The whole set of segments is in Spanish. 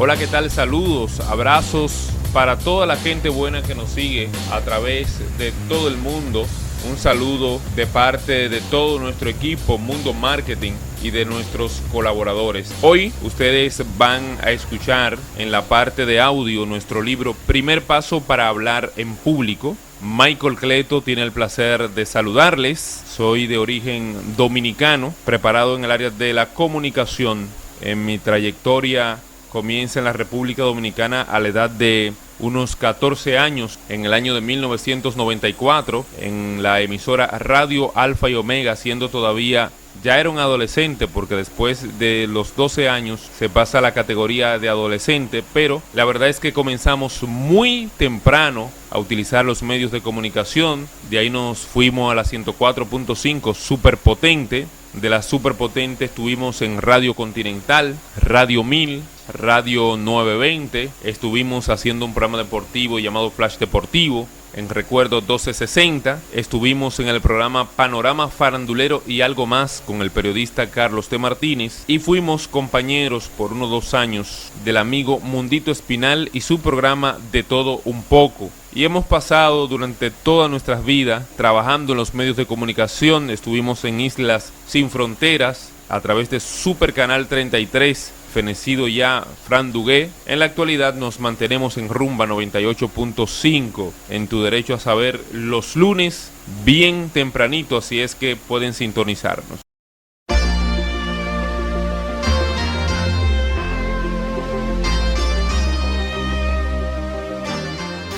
Hola, ¿qué tal? Saludos, abrazos para toda la gente buena que nos sigue a través de todo el mundo. Un saludo de parte de todo nuestro equipo Mundo Marketing y de nuestros colaboradores. Hoy ustedes van a escuchar en la parte de audio nuestro libro Primer Paso para Hablar en Público. Michael Cleto tiene el placer de saludarles. Soy de origen dominicano, preparado en el área de la comunicación. En mi trayectoria comienza en la República Dominicana a la edad de unos 14 años, en el año de 1994, en la emisora Radio Alfa y Omega, siendo todavía, ya era un adolescente, porque después de los 12 años se pasa a la categoría de adolescente, pero la verdad es que comenzamos muy temprano a utilizar los medios de comunicación. De ahí nos fuimos a la 104.5 superpotente. De la superpotente estuvimos en Radio Continental, Radio 1000, Radio 920. Estuvimos haciendo un programa deportivo llamado Flash Deportivo en Recuerdo 1260. Estuvimos en el programa Panorama Farandulero y Algo Más con el periodista Carlos T. Martínez. Y fuimos compañeros por unos 2 años del amigo Mundito Espinal y su programa De Todo Un Poco. Y hemos pasado durante toda nuestras vidas trabajando en los medios de comunicación. Estuvimos en Islas Sin Fronteras a través de Super Canal 33, fenecido ya Fran Dugué. En la actualidad nos mantenemos en Rumba 98.5, en Tu Derecho a Saber, los lunes bien tempranito, así es que pueden sintonizarnos.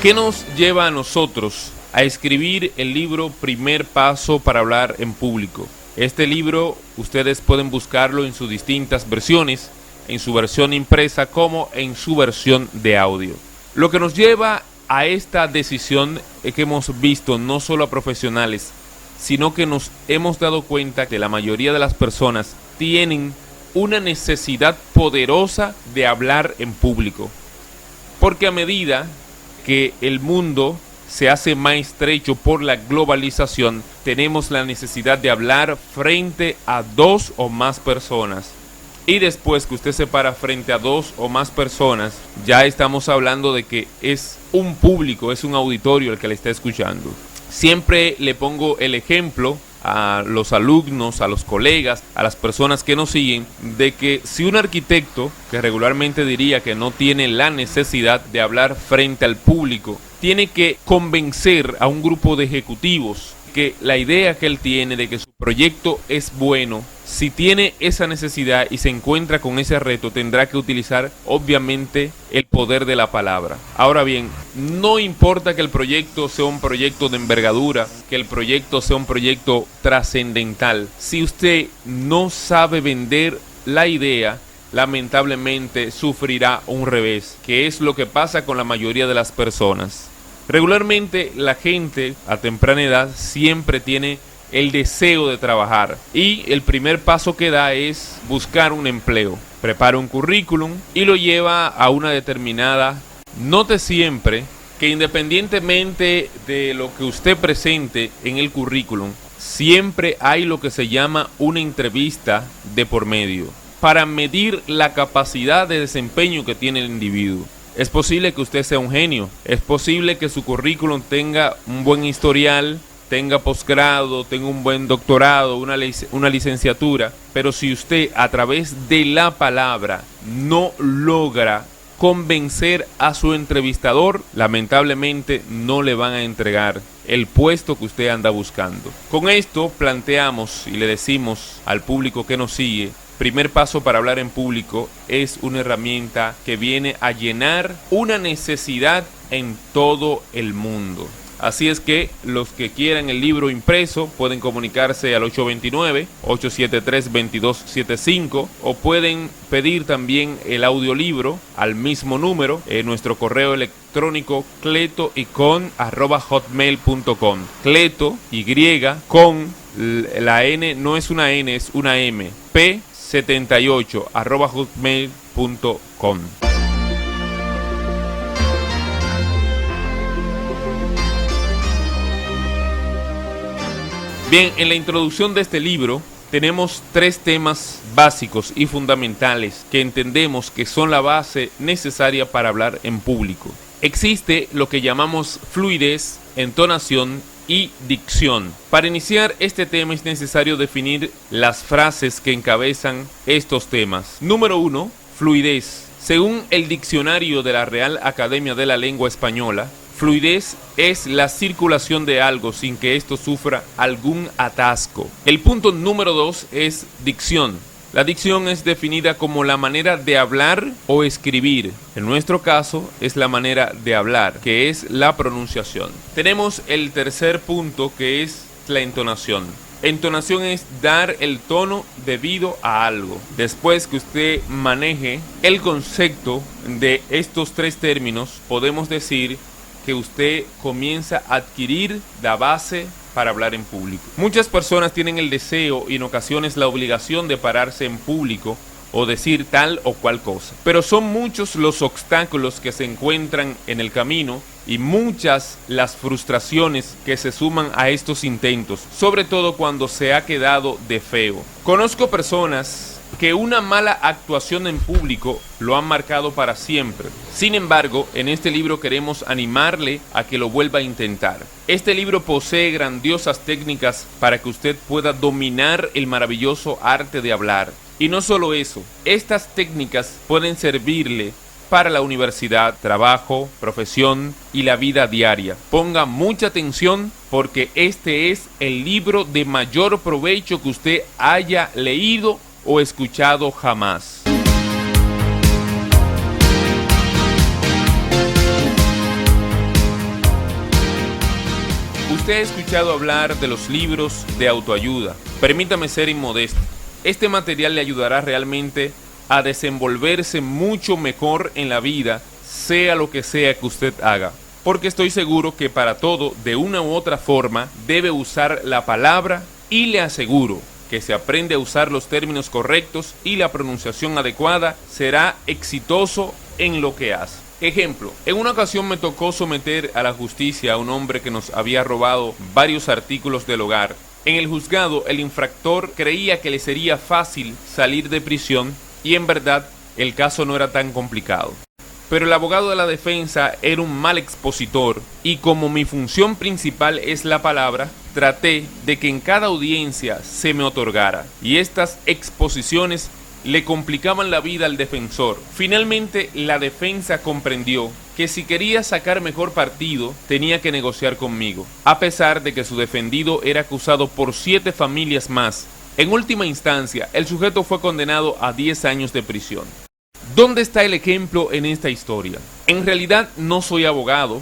¿Qué nos lleva a nosotros a escribir el libro Primer Paso para Hablar en Público? Este libro ustedes pueden buscarlo en sus distintas versiones, en su versión impresa como en su versión de audio. Lo que nos lleva a esta decisión es que hemos visto no solo a profesionales, sino que nos hemos dado cuenta que la mayoría de las personas tienen una necesidad poderosa de hablar en público. Porque a medida que el mundo se hace más estrecho por la globalización, tenemos la necesidad de hablar frente a 2 o más personas. Y después que usted se para frente a 2 o más personas, ya estamos hablando de que es un público, es un auditorio el que le está escuchando. Siempre le pongo el ejemplo a los alumnos, a los colegas, a las personas que nos siguen, de que si un arquitecto, que regularmente diría que no tiene la necesidad de hablar frente al público, tiene que convencer a un grupo de ejecutivos que la idea que él tiene de que su proyecto es bueno, si tiene esa necesidad y se encuentra con ese reto, tendrá que utilizar obviamente el poder de la palabra. Ahora bien, no importa que el proyecto sea un proyecto de envergadura, que el proyecto sea un proyecto trascendental, si usted no sabe vender la idea, lamentablemente sufrirá un revés, que es lo que pasa con la mayoría de las personas. Regularmente la gente a temprana edad siempre tiene el deseo de trabajar y el primer paso que da es buscar un empleo. Prepara un currículum y lo lleva a una determinada. Note siempre que independientemente de lo que usted presente en el currículum, siempre hay lo que se llama una entrevista de por medio para medir la capacidad de desempeño que tiene el individuo. Es posible que usted sea un genio, es posible que su currículum tenga un buen historial, tenga posgrado, tenga un buen doctorado, una licenciatura, pero si usted a través de la palabra no logra convencer a su entrevistador, lamentablemente no le van a entregar el puesto que usted anda buscando. Con esto planteamos y le decimos al público que nos sigue: Primer Paso para Hablar en Público es una herramienta que viene a llenar una necesidad en todo el mundo. Así es que los que quieran el libro impreso pueden comunicarse al 829-873-2275 o pueden pedir también el audiolibro al mismo número en nuestro correo electrónico cletoycon@hotmail.com. Cleto, Y, con la N, no es una N, es una M, p78@hotmail.com. Bien, en la introducción de este libro tenemos tres temas básicos y fundamentales que entendemos que son la base necesaria para hablar en público. Existe lo que llamamos fluidez, entonación y dicción. Para iniciar este tema es necesario definir las frases que encabezan estos temas. Número 1, fluidez. Según el diccionario de la Real Academia de la Lengua Española, fluidez es la circulación de algo sin que esto sufra algún atasco. El punto número 2 es dicción. La dicción es definida como la manera de hablar o escribir. En nuestro caso es la manera de hablar, que es la pronunciación. Tenemos el tercer punto, que es la entonación. Entonación es dar el tono debido a algo. Después que usted maneje el concepto de estos tres términos, podemos decir que usted comienza a adquirir la base para hablar en público. Muchas personas tienen el deseo y en ocasiones la obligación de pararse en público o decir tal o cual cosa. Pero son muchos los obstáculos que se encuentran en el camino y muchas las frustraciones que se suman a estos intentos, sobre todo cuando se ha quedado de feo. Conozco personas que una mala actuación en público lo han marcado para siempre. Sin embargo, en este libro queremos animarle a que lo vuelva a intentar. Este libro posee grandiosas técnicas para que usted pueda dominar el maravilloso arte de hablar. Y no solo eso, estas técnicas pueden servirle para la universidad, trabajo, profesión y la vida diaria. Ponga mucha atención porque este es el libro de mayor provecho que usted haya leído o escuchado jamás. Usted ha escuchado hablar de los libros de autoayuda. Permítame ser inmodesto. Este material le ayudará realmente a desenvolverse mucho mejor en la vida, sea lo que sea que usted haga. Porque estoy seguro que para todo, de una u otra forma, debe usar la palabra y le aseguro que si aprende a usar los términos correctos y la pronunciación adecuada, será exitoso en lo que hace. Ejemplo, en una ocasión me tocó someter a la justicia a un hombre que nos había robado varios artículos del hogar. En el juzgado, el infractor creía que le sería fácil salir de prisión y en verdad el caso no era tan complicado. Pero el abogado de la defensa era un mal expositor y como mi función principal es la palabra, traté de que en cada audiencia se me otorgara y estas exposiciones le complicaban la vida al defensor. Finalmente la defensa comprendió que si quería sacar mejor partido tenía que negociar conmigo, a pesar de que su defendido era acusado por 7 familias más. En última instancia, el sujeto fue condenado a 10 años de prisión. ¿Dónde está el ejemplo en esta historia? En realidad no soy abogado,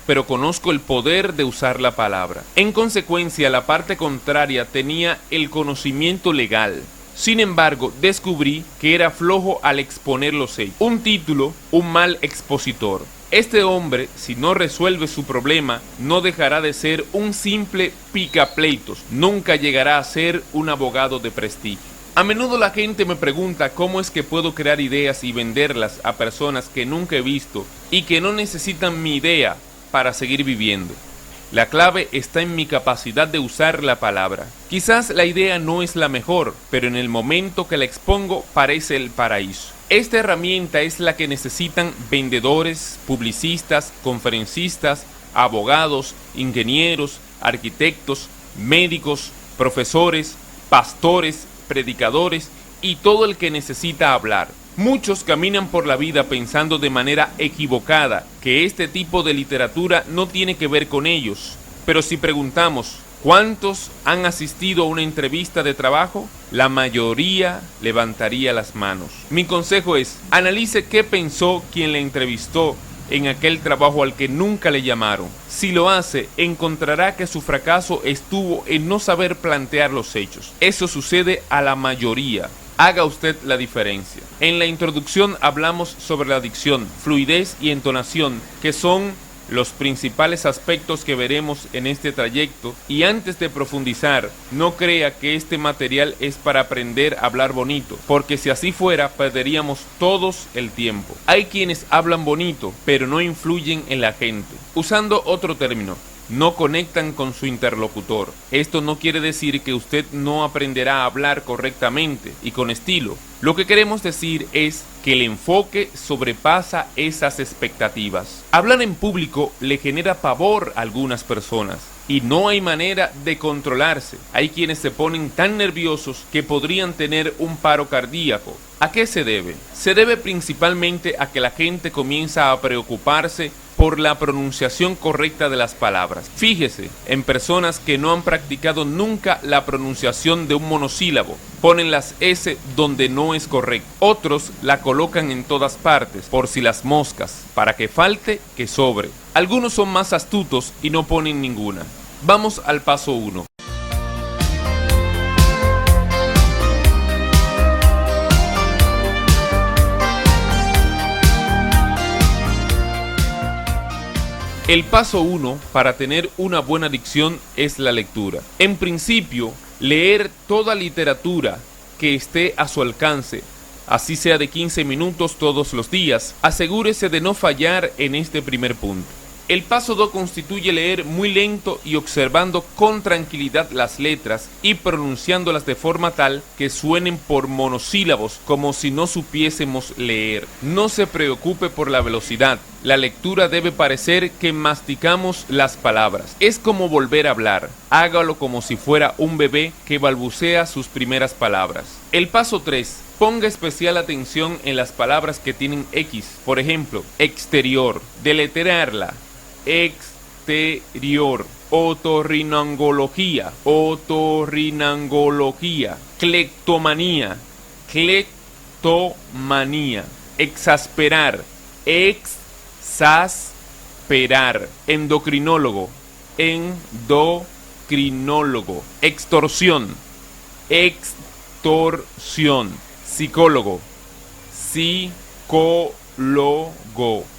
pero conozco el poder de usar la palabra. En consecuencia, la parte contraria tenía el conocimiento legal. Sin embargo, descubrí que era flojo al exponer los hechos. Un título, un mal expositor. Este hombre, si no resuelve su problema, no dejará de ser un simple picapleitos. Nunca llegará a ser un abogado de prestigio. A menudo la gente me pregunta cómo es que puedo crear ideas y venderlas a personas que nunca he visto y que no necesitan mi idea para seguir viviendo. La clave está en mi capacidad de usar la palabra. Quizás la idea no es la mejor, pero en el momento que la expongo parece el paraíso. Esta herramienta es la que necesitan vendedores, publicistas, conferencistas, abogados, ingenieros, arquitectos, médicos, profesores, pastores, predicadores y todo el que necesita hablar. Muchos caminan por la vida pensando de manera equivocada que este tipo de literatura no tiene que ver con ellos. Pero si preguntamos, ¿cuántos han asistido a una entrevista de trabajo? La mayoría levantaría las manos. Mi consejo es, analice qué pensó quien le entrevistó en aquel trabajo al que nunca le llamaron. Si lo hace, encontrará que su fracaso estuvo en no saber plantear los hechos. Eso sucede a la mayoría. Haga usted la diferencia. En la introducción hablamos sobre la dicción, fluidez y entonación, que son los principales aspectos que veremos en este trayecto. Y antes de profundizar, no crea que este material es para aprender a hablar bonito, porque si así fuera, perderíamos todos el tiempo. Hay quienes hablan bonito, pero no influyen en la gente. Usando otro término, no conectan con su interlocutor. Esto no quiere decir que usted no aprenderá a hablar correctamente y con estilo. Lo que queremos decir es que el enfoque sobrepasa esas expectativas. Hablar en público le genera pavor a algunas personas y no hay manera de controlarse. Hay quienes se ponen tan nerviosos que podrían tener un paro cardíaco. ¿A qué se debe? Se debe principalmente a que la gente comienza a preocuparse por la pronunciación correcta de las palabras. Fíjese en personas que no han practicado nunca la pronunciación de un monosílabo. Ponen las S donde no es correcto. Otros la colocan en todas partes, por si las moscas, para que falte, que sobre. Algunos son más astutos y no ponen ninguna. Vamos al paso 1. El paso 1 para tener una buena dicción es la lectura. En principio, leer toda literatura que esté a su alcance, así sea de 15 minutos todos los días. Asegúrese de no fallar en este primer punto. El paso 2 constituye leer muy lento y observando con tranquilidad las letras y pronunciándolas de forma tal que suenen por monosílabos, como si no supiésemos leer. No se preocupe por la velocidad. La lectura debe parecer que masticamos las palabras. Es como volver a hablar. Hágalo como si fuera un bebé que balbucea sus primeras palabras. El paso 3. Ponga especial atención en las palabras que tienen X. Por ejemplo, exterior. Deletrearla. Exterior. Otorrinolaringología. Otorrinolaringología. Cleptomanía. Cleptomanía. Exasperar. Exasperar. Endocrinólogo. Endocrinólogo. Extorsión. Extorsión. Psicólogo. Psicólogo.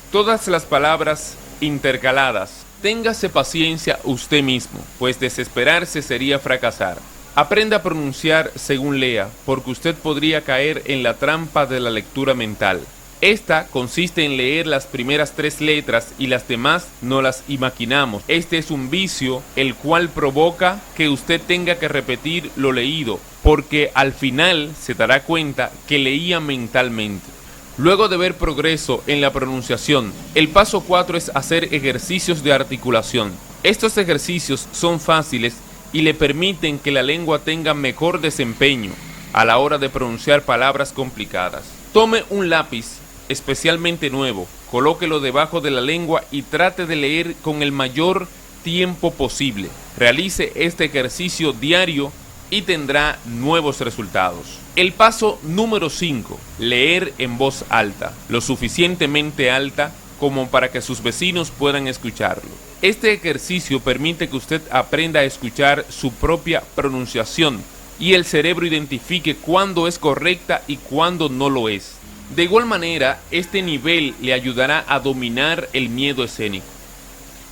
Todas las palabras intercaladas. Téngase paciencia usted mismo, pues desesperarse sería fracasar. Aprenda a pronunciar según lea, porque usted podría caer en la trampa de la lectura mental. Esta consiste en leer las primeras 3 letras y las demás no las imaginamos. Este es un vicio el cual provoca que usted tenga que repetir lo leído, porque al final se dará cuenta que leía mentalmente. Luego de ver progreso en la pronunciación, el paso 4 es hacer ejercicios de articulación. Estos ejercicios son fáciles y le permiten que la lengua tenga mejor desempeño a la hora de pronunciar palabras complicadas. Tome un lápiz, especialmente nuevo, colóquelo debajo de la lengua y trate de leer con el mayor tiempo posible. Realice este ejercicio diario y tendrá nuevos resultados. El paso número 5, leer en voz alta, lo suficientemente alta como para que sus vecinos puedan escucharlo. Este ejercicio permite que usted aprenda a escuchar su propia pronunciación y el cerebro identifique cuándo es correcta y cuándo no lo es. De igual manera, este nivel le ayudará a dominar el miedo escénico,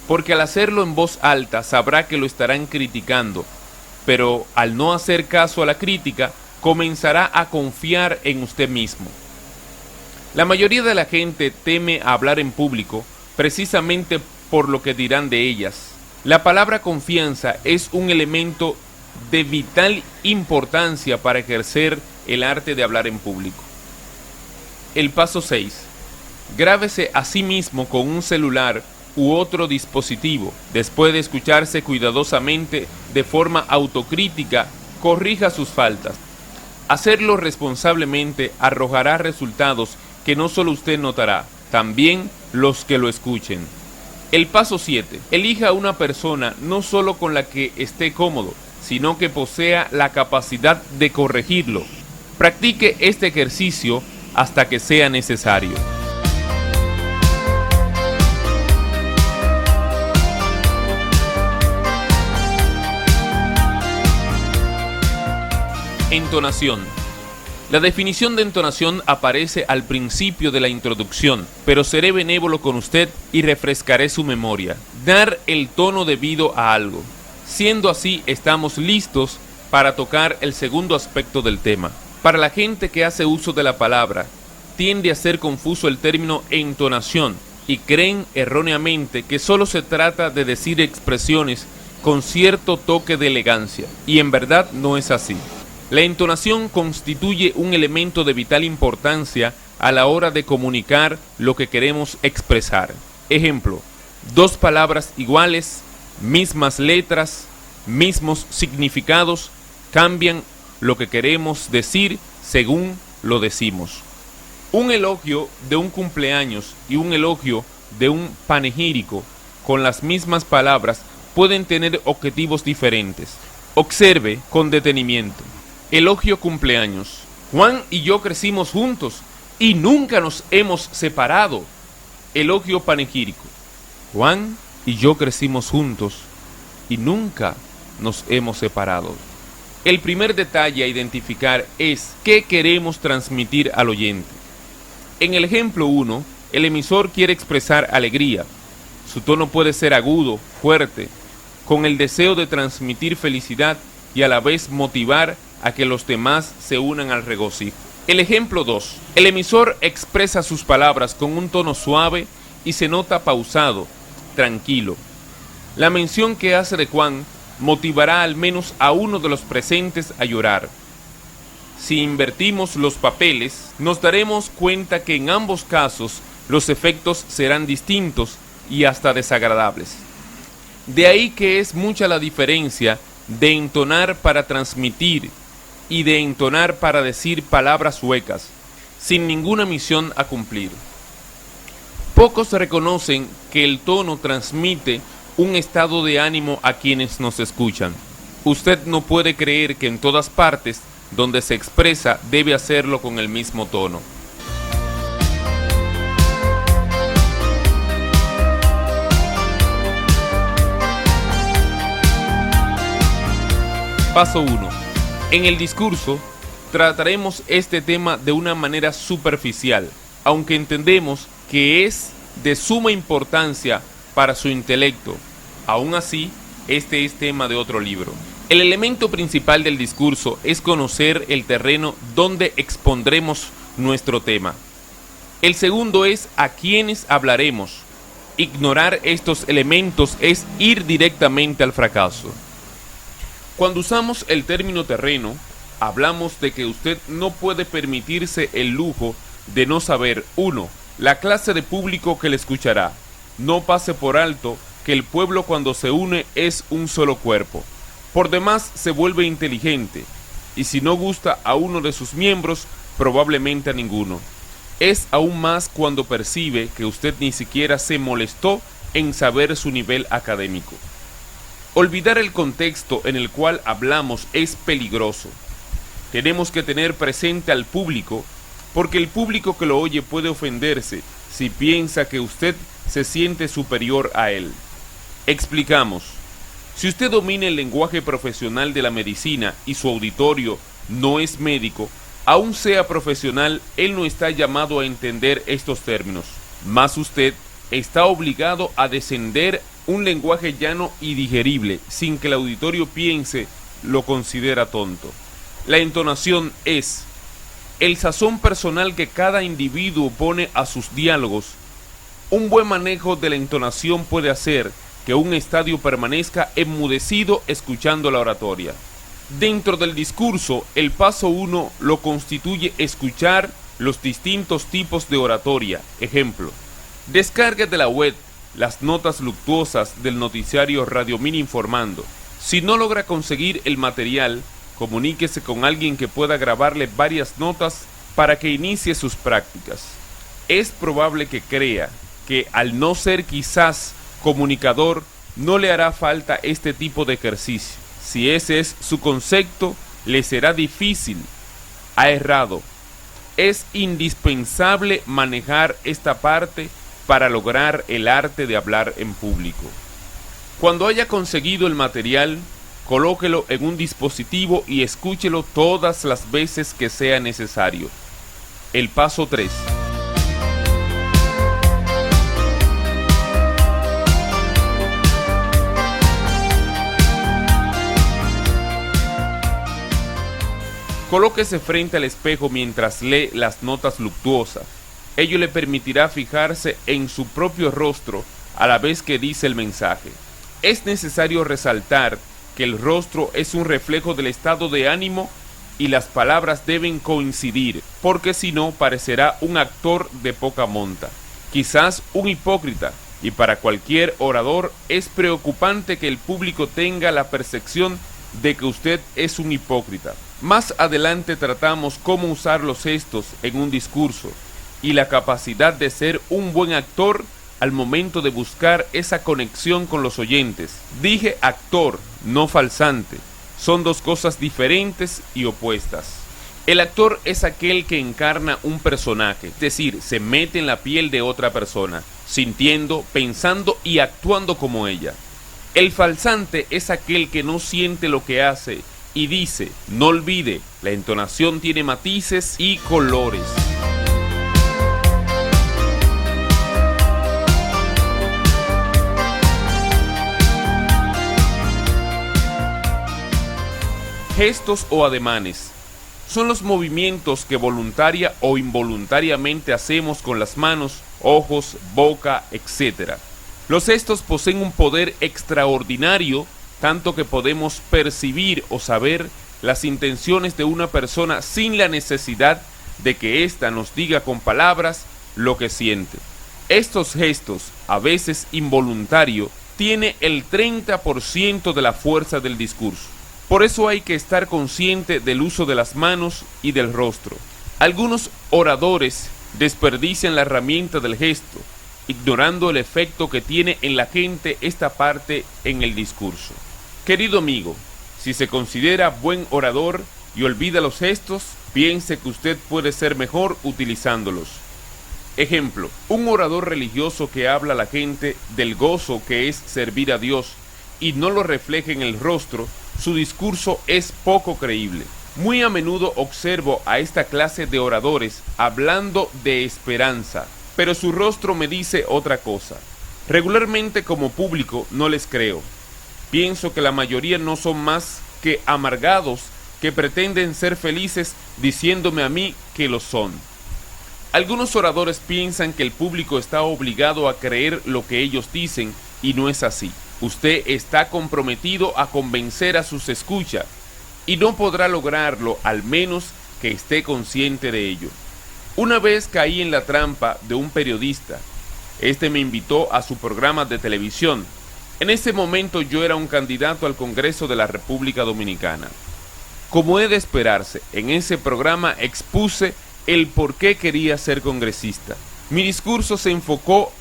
porque al hacerlo en voz alta sabrá que lo estarán criticando, pero al no hacer caso a la crítica, comenzará a confiar en usted mismo. La mayoría de la gente teme hablar en público precisamente por lo que dirán de ellas. La palabra confianza es un elemento de vital importancia para ejercer el arte de hablar en público. El paso 6. Grábese a sí mismo con un celular u otro dispositivo. Después de escucharse cuidadosamente de forma autocrítica, corrija sus faltas. Hacerlo responsablemente arrojará resultados que no solo usted notará, también los que lo escuchen. El paso 7. Elija a una persona no solo con la que esté cómodo, sino que posea la capacidad de corregirlo. Practique este ejercicio hasta que sea necesario. Entonación. La definición de entonación aparece al principio de la introducción, pero seré benévolo con usted y refrescaré su memoria. Dar el tono debido a algo. Siendo así, estamos listos para tocar el segundo aspecto del tema. Para la gente que hace uso de la palabra, tiende a ser confuso el término entonación y creen erróneamente que solo se trata de decir expresiones con cierto toque de elegancia, y en verdad no es así. La entonación constituye un elemento de vital importancia a la hora de comunicar lo que queremos expresar. Ejemplo, dos palabras iguales, mismas letras, mismos significados, cambian lo que queremos decir según lo decimos. Un elogio de un cumpleaños y un elogio de un panegírico con las mismas palabras pueden tener objetivos diferentes. Observe con detenimiento. Elogio cumpleaños. Juan y yo crecimos juntos y nunca nos hemos separado. Elogio panegírico. Juan y yo crecimos juntos y nunca nos hemos separado. El primer detalle a identificar es qué queremos transmitir al oyente. En el ejemplo 1, el emisor quiere expresar alegría. Su tono puede ser agudo, fuerte, con el deseo de transmitir felicidad y a la vez motivar a que los demás se unan al regocijo. El ejemplo 2. El emisor expresa sus palabras con un tono suave y se nota pausado, tranquilo. La mención que hace de Juan motivará al menos a uno de los presentes a llorar. Si invertimos los papeles, nos daremos cuenta que en ambos casos los efectos serán distintos y hasta desagradables. De ahí que es mucha la diferencia de entonar para transmitir y de entonar para decir palabras huecas, sin ninguna misión a cumplir. Pocos reconocen que el tono transmite un estado de ánimo a quienes nos escuchan. Usted no puede creer que en todas partes donde se expresa debe hacerlo con el mismo tono. Paso 1. En el discurso, trataremos este tema de una manera superficial, aunque entendemos que es de suma importancia para su intelecto. Aún así, este es tema de otro libro. El elemento principal del discurso es conocer el terreno donde expondremos nuestro tema. El segundo es a quiénes hablaremos. Ignorar estos elementos es ir directamente al fracaso. Cuando usamos el término terreno, hablamos de que usted no puede permitirse el lujo de no saber, 1. La clase de público que le escuchará. No pase por alto que el pueblo cuando se une es un solo cuerpo. Por demás se vuelve inteligente, y si no gusta a uno de sus miembros, probablemente a ninguno. Es aún más cuando percibe que usted ni siquiera se molestó en saber su nivel académico. Olvidar el contexto en el cual hablamos es peligroso. Tenemos que tener presente al público, porque el público que lo oye puede ofenderse si piensa que usted se siente superior a él. Explicamos. Si usted domina el lenguaje profesional de la medicina y su auditorio no es médico, aún sea profesional, él no está llamado a entender estos términos. Más usted está obligado a descender un lenguaje llano y digerible, sin que el auditorio piense lo considera tonto. La entonación es el sazón personal que cada individuo pone a sus diálogos. Un buen manejo de la entonación puede hacer que un estadio permanezca enmudecido escuchando la oratoria. Dentro del discurso, el paso 1 lo constituye escuchar los distintos tipos de oratoria. Ejemplo, descargue de la web las notas luctuosas del noticiario Radio Mini Informando. Si no logra conseguir el material, comuníquese con alguien que pueda grabarle varias notas para que inicie sus prácticas. Es probable que crea que al no ser quizás comunicador, no le hará falta este tipo de ejercicio. Si ese es su concepto, le será difícil. Ha errado. Es indispensable manejar esta parte para lograr el arte de hablar en público. Cuando haya conseguido el material, colóquelo en un dispositivo y escúchelo todas las veces que sea necesario. El paso 3. Colóquese frente al espejo mientras lee las notas luctuosas. Ello le permitirá fijarse en su propio rostro a la vez que dice el mensaje. Es necesario resaltar que el rostro es un reflejo del estado de ánimo y las palabras deben coincidir, porque si no parecerá un actor de poca monta, quizás un hipócrita, y para cualquier orador es preocupante que el público tenga la percepción de que usted es un hipócrita. Más adelante tratamos cómo usar los gestos en un discurso y la capacidad de ser un buen actor al momento de buscar esa conexión con los oyentes. Dije actor, no falsante. Son dos cosas diferentes y opuestas. El actor es aquel que encarna un personaje, es decir, se mete en la piel de otra persona, sintiendo, pensando y actuando como ella. El falsante es aquel que no siente lo que hace y dice. No olvide, la entonación tiene matices y colores. Gestos o ademanes son los movimientos que voluntaria o involuntariamente hacemos con las manos, ojos, boca, etc. Los gestos poseen un poder extraordinario, tanto que podemos percibir o saber las intenciones de una persona sin la necesidad de que ésta nos diga con palabras lo que siente. Estos gestos, a veces involuntario, tiene el 30% de la fuerza del discurso. Por eso hay que estar consciente del uso de las manos y del rostro. Algunos oradores desperdician la herramienta del gesto, ignorando el efecto que tiene en la gente esta parte en el discurso. Querido amigo, si se considera buen orador y olvida los gestos, piense que usted puede ser mejor utilizándolos. Ejemplo, un orador religioso que habla a la gente del gozo que es servir a Dios y no lo refleja en el rostro, su discurso es poco creíble. Muy a menudo observo a esta clase de oradores hablando de esperanza, pero su rostro me dice otra cosa. Regularmente como público no les creo. Pienso que la mayoría no son más que amargados que pretenden ser felices diciéndome a mí que lo son. Algunos oradores piensan que el público está obligado a creer lo que ellos dicen y no es así. Usted está comprometido a convencer a sus escuchas y no podrá lograrlo al menos que esté consciente de ello. Una vez caí en la trampa de un periodista. Este me invitó a su programa de televisión. En ese momento yo era un candidato al Congreso de la República Dominicana. Como es de esperarse, en ese programa expuse el por qué quería ser congresista. Mi discurso se enfocó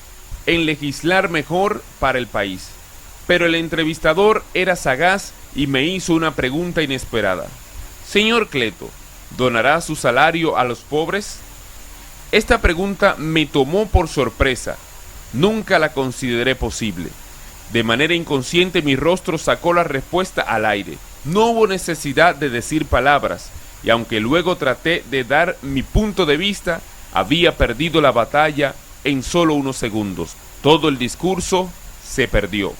en legislar mejor para el país. Pero el entrevistador era sagaz y me hizo una pregunta inesperada. Señor Cleto, ¿donará su salario a los pobres? Esta pregunta me tomó por sorpresa. Nunca la consideré posible. De manera inconsciente mi rostro sacó la respuesta al aire. No hubo necesidad de decir palabras, y aunque luego traté de dar mi punto de vista, había perdido la batalla en solo unos segundos. Todo el discurso se perdió.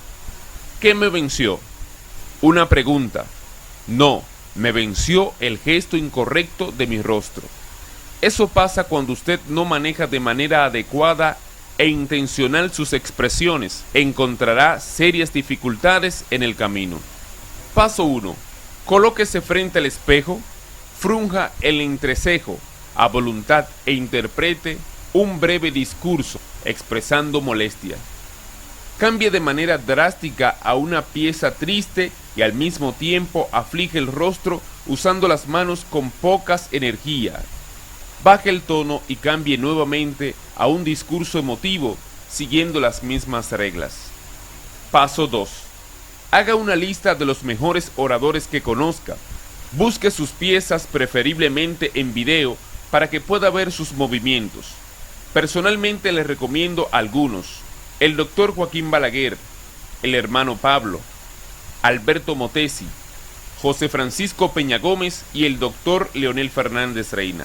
¿Qué me venció? Una pregunta. No, me venció el gesto incorrecto de mi rostro. Eso pasa cuando usted no maneja de manera adecuada e intencional sus expresiones. Encontrará serias dificultades en el camino. Paso 1. Colóquese frente al espejo, frunja el entrecejo a voluntad e interprete un breve discurso expresando molestia. Cambie de manera drástica a una pieza triste y al mismo tiempo aflige el rostro usando las manos con pocas energías. Baje el tono y cambie nuevamente a un discurso emotivo siguiendo las mismas reglas. Paso 2. Haga una lista de los mejores oradores que conozca. Busque sus piezas preferiblemente en video para que pueda ver sus movimientos. Personalmente les recomiendo algunos. El doctor Joaquín Balaguer, el hermano Pablo, Alberto Motesi, José Francisco Peña Gómez y el doctor Leonel Fernández Reina.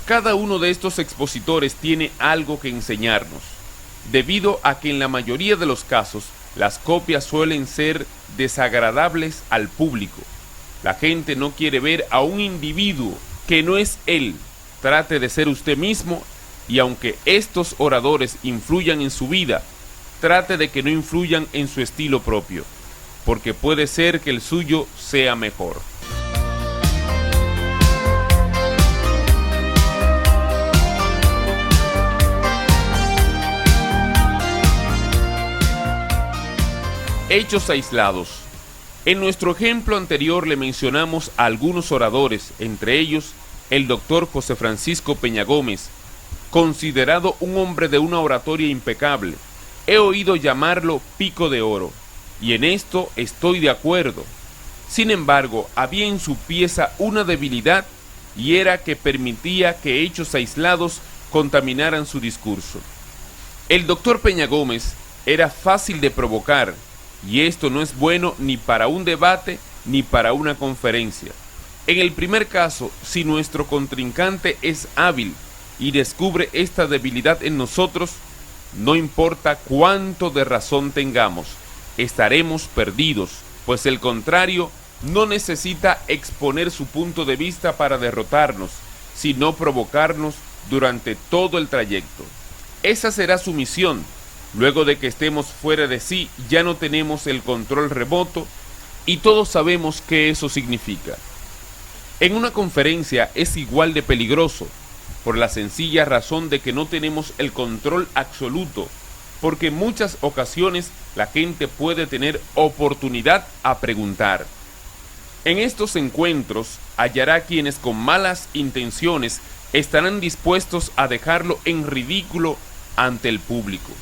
Cada uno de estos expositores tiene algo que enseñarnos, debido a que en la mayoría de los casos las copias suelen ser desagradables al público. La gente no quiere ver a un individuo que no es él. Trate de ser usted mismo y aunque estos oradores influyan en su vida, trate de que no influyan en su estilo propio, porque puede ser que el suyo sea mejor. Hechos aislados. En nuestro ejemplo anterior le mencionamos a algunos oradores, entre ellos el doctor José Francisco Peña Gómez, considerado un hombre de una oratoria impecable. He oído llamarlo pico de oro, y en esto estoy de acuerdo. Sin embargo, había en su pieza una debilidad, y era que permitía que hechos aislados contaminaran su discurso. El doctor Peña Gómez era fácil de provocar, y esto no es bueno ni para un debate ni para una conferencia. En el primer caso, si nuestro contrincante es hábil y descubre esta debilidad en nosotros, no importa cuánto de razón tengamos, estaremos perdidos, pues el contrario no necesita exponer su punto de vista para derrotarnos, sino provocarnos durante todo el trayecto. Esa será su misión. Luego de que estemos fuera de sí, ya no tenemos el control remoto y todos sabemos qué eso significa. En una conferencia es igual de peligroso, por la sencilla razón de que no tenemos el control absoluto, porque en muchas ocasiones la gente puede tener oportunidad a preguntar. En estos encuentros hallará quienes con malas intenciones estarán dispuestos a dejarlo en ridículo ante el público.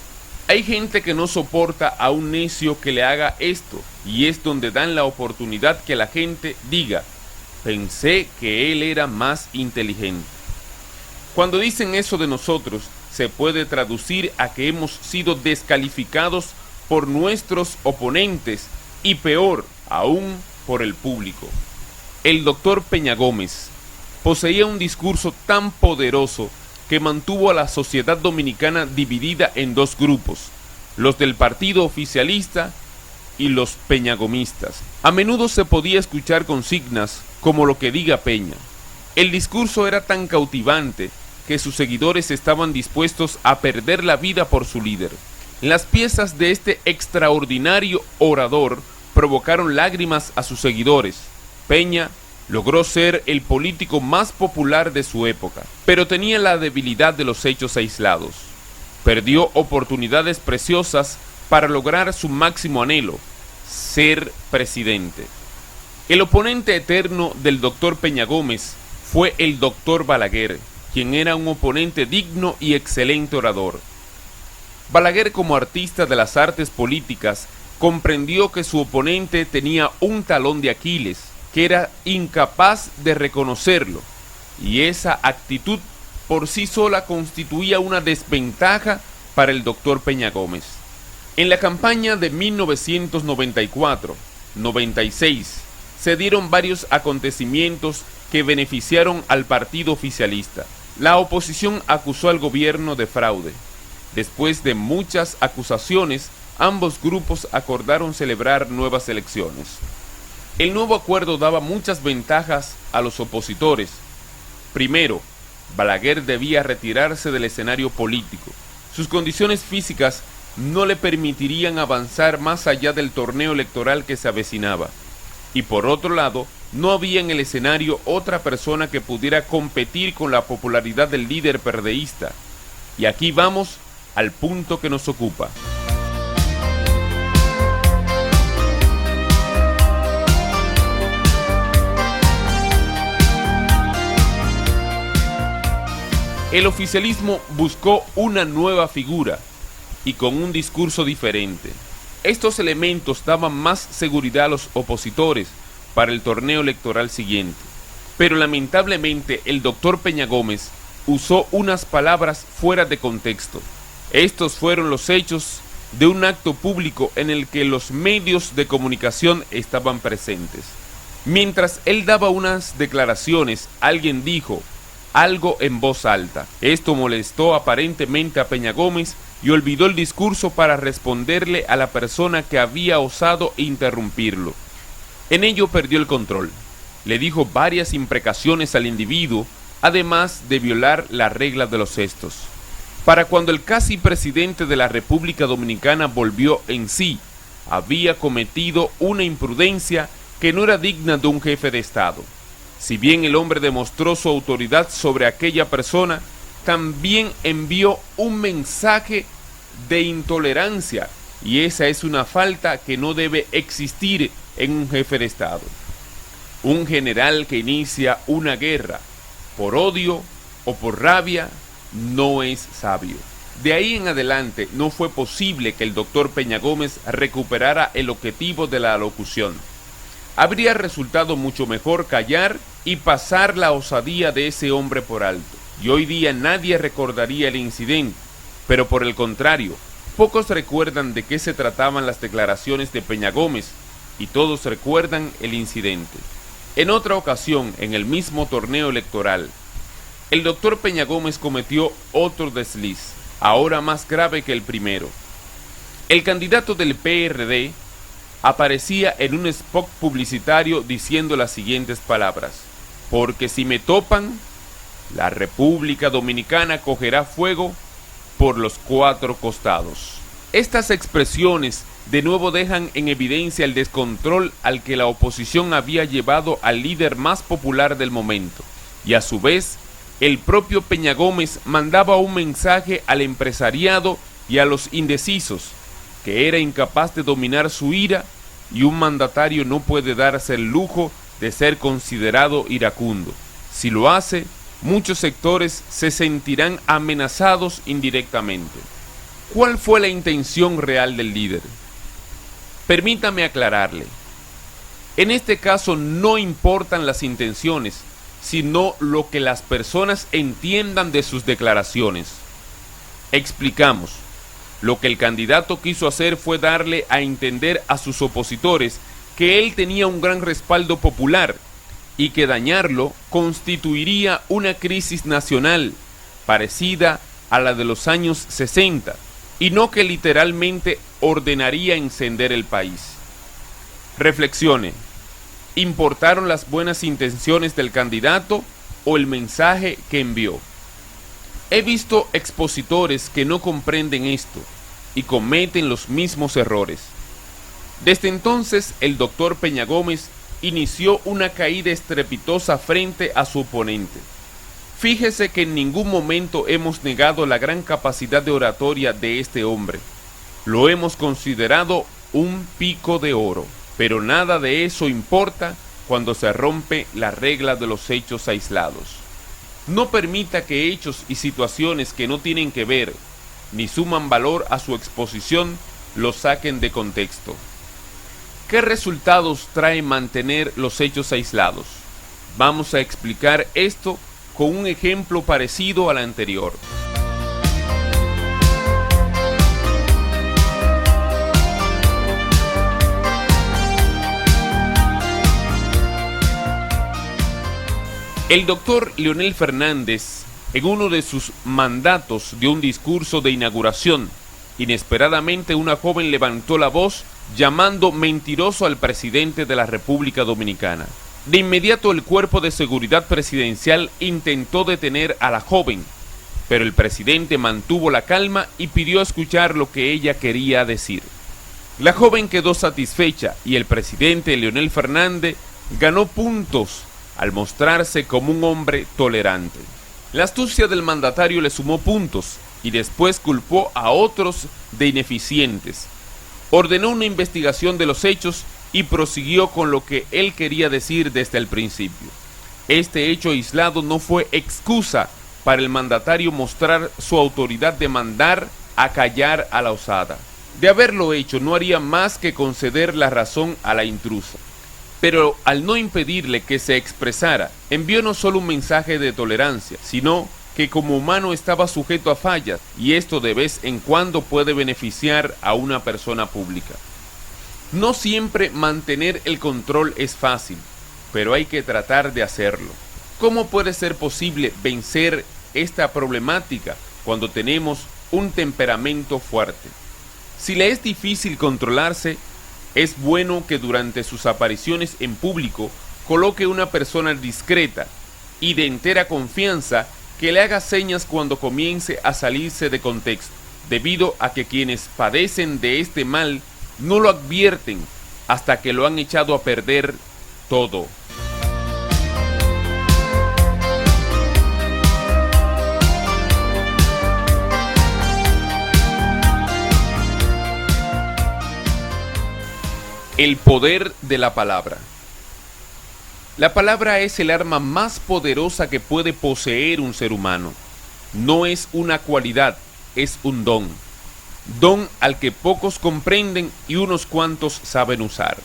Hay gente que no soporta a un necio que le haga esto, y es donde dan la oportunidad que la gente diga: pensé que él era más inteligente. Cuando dicen eso de nosotros, se puede traducir a que hemos sido descalificados por nuestros oponentes y peor aún por el público. El doctor Peña Gómez poseía un discurso tan poderoso que mantuvo a la sociedad dominicana dividida en dos grupos, los del partido oficialista y los peñagomistas. A menudo se podía escuchar consignas como lo que diga Peña. El discurso era tan cautivante que sus seguidores estaban dispuestos a perder la vida por su líder. Las piezas de este extraordinario orador provocaron lágrimas a sus seguidores. Peña logró ser el político más popular de su época, pero tenía la debilidad de los hechos aislados. Perdió oportunidades preciosas para lograr su máximo anhelo, ser presidente. El oponente eterno del doctor Peña Gómez fue el doctor Balaguer, quien era un oponente digno y excelente orador. Balaguer, como artista de las artes políticas, comprendió que su oponente tenía un talón de Aquiles, que era incapaz de reconocerlo, y esa actitud por sí sola constituía una desventaja para el doctor Peña Gómez. En la campaña de 1994-96 se dieron varios acontecimientos que beneficiaron al partido oficialista. La oposición acusó al gobierno de fraude. Después de muchas acusaciones, ambos grupos acordaron celebrar nuevas elecciones. El nuevo acuerdo daba muchas ventajas a los opositores. Primero, Balaguer debía retirarse del escenario político. Sus condiciones físicas no le permitirían avanzar más allá del torneo electoral que se avecinaba. Y por otro lado, no había en el escenario otra persona que pudiera competir con la popularidad del líder perdeísta. Y aquí vamos al punto que nos ocupa. El oficialismo buscó una nueva figura y con un discurso diferente. Estos elementos daban más seguridad a los opositores para el torneo electoral siguiente. Pero lamentablemente el doctor Peña Gómez usó unas palabras fuera de contexto. Estos fueron los hechos de un acto público en el que los medios de comunicación estaban presentes. Mientras él daba unas declaraciones, alguien dijo algo en voz alta. Esto molestó aparentemente a Peña Gómez y olvidó el discurso para responderle a la persona que había osado interrumpirlo. En ello perdió el control. Le dijo varias imprecaciones al individuo, además de violar la regla de los gestos. Para cuando el casi presidente de la República Dominicana volvió en sí, había cometido una imprudencia que no era digna de un jefe de Estado. Si bien el hombre demostró su autoridad sobre aquella persona, también envió un mensaje de intolerancia, y esa es una falta que no debe existir en un jefe de Estado. Un general que inicia una guerra por odio o por rabia no es sabio. De ahí en adelante no fue posible que el doctor Peña Gómez recuperara el objetivo de la locución. Habría resultado mucho mejor callar y pasar la osadía de ese hombre por alto. Y hoy día nadie recordaría el incidente, pero por el contrario, pocos recuerdan de qué se trataban las declaraciones de Peña Gómez y todos recuerdan el incidente. En otra ocasión, en el mismo torneo electoral, el doctor Peña Gómez cometió otro desliz, ahora más grave que el primero. El candidato del PRD aparecía en un spot publicitario diciendo las siguientes palabras: porque si me topan, la República Dominicana cogerá fuego por los 4 costados. Estas expresiones de nuevo dejan en evidencia el descontrol al que la oposición había llevado al líder más popular del momento, y a su vez, el propio Peña Gómez mandaba un mensaje al empresariado y a los indecisos, que era incapaz de dominar su ira, y un mandatario no puede darse el lujo de ser considerado iracundo. Si lo hace, muchos sectores se sentirán amenazados indirectamente. ¿Cuál fue la intención real del líder? Permítame aclararle. En este caso no importan las intenciones, sino lo que las personas entiendan de sus declaraciones. Explicamos. Lo que el candidato quiso hacer fue darle a entender a sus opositores que él tenía un gran respaldo popular y que dañarlo constituiría una crisis nacional parecida a la de los años 60, y no que literalmente ordenaría encender el país. Reflexione. ¿Importaron las buenas intenciones del candidato o el mensaje que envió? He visto expositores que no comprenden esto y cometen los mismos errores. Desde entonces, el doctor Peña Gómez inició una caída estrepitosa frente a su oponente. Fíjese que en ningún momento hemos negado la gran capacidad de oratoria de este hombre. Lo hemos considerado un pico de oro, pero nada de eso importa cuando se rompe la regla de los hechos aislados. No permita que hechos y situaciones que no tienen que ver ni suman valor a su exposición lo saquen de contexto. ¿Qué resultados trae mantener los hechos aislados? Vamos a explicar esto con un ejemplo parecido al anterior. El doctor Leonel Fernández, en uno de sus mandatos, dio un discurso de inauguración. Inesperadamente, una joven levantó la voz llamando mentiroso al presidente de la República Dominicana. De inmediato, el cuerpo de seguridad presidencial intentó detener a la joven, pero el presidente mantuvo la calma y pidió escuchar lo que ella quería decir. La joven quedó satisfecha y el presidente Leonel Fernández ganó puntos al mostrarse como un hombre tolerante. La astucia del mandatario le sumó puntos y después culpó a otros de ineficientes. Ordenó una investigación de los hechos y prosiguió con lo que él quería decir desde el principio. Este hecho aislado no fue excusa para el mandatario mostrar su autoridad de mandar a callar a la osada. De haberlo hecho, no haría más que conceder la razón a la intrusa. Pero al no impedirle que se expresara, envió no solo un mensaje de tolerancia, sino que como humano estaba sujeto a fallas, y esto de vez en cuando puede beneficiar a una persona pública. No siempre mantener el control es fácil, pero hay que tratar de hacerlo. ¿Cómo puede ser posible vencer esta problemática cuando tenemos un temperamento fuerte? Si le es difícil controlarse, es bueno que durante sus apariciones en público coloque una persona discreta y de entera confianza que le haga señas cuando comience a salirse de contexto, debido a que quienes padecen de este mal no lo advierten hasta que lo han echado a perder todo. El poder de la palabra. La palabra es el arma más poderosa que puede poseer un ser humano. No es una cualidad, es un don. Don al que pocos comprenden y unos cuantos saben usar.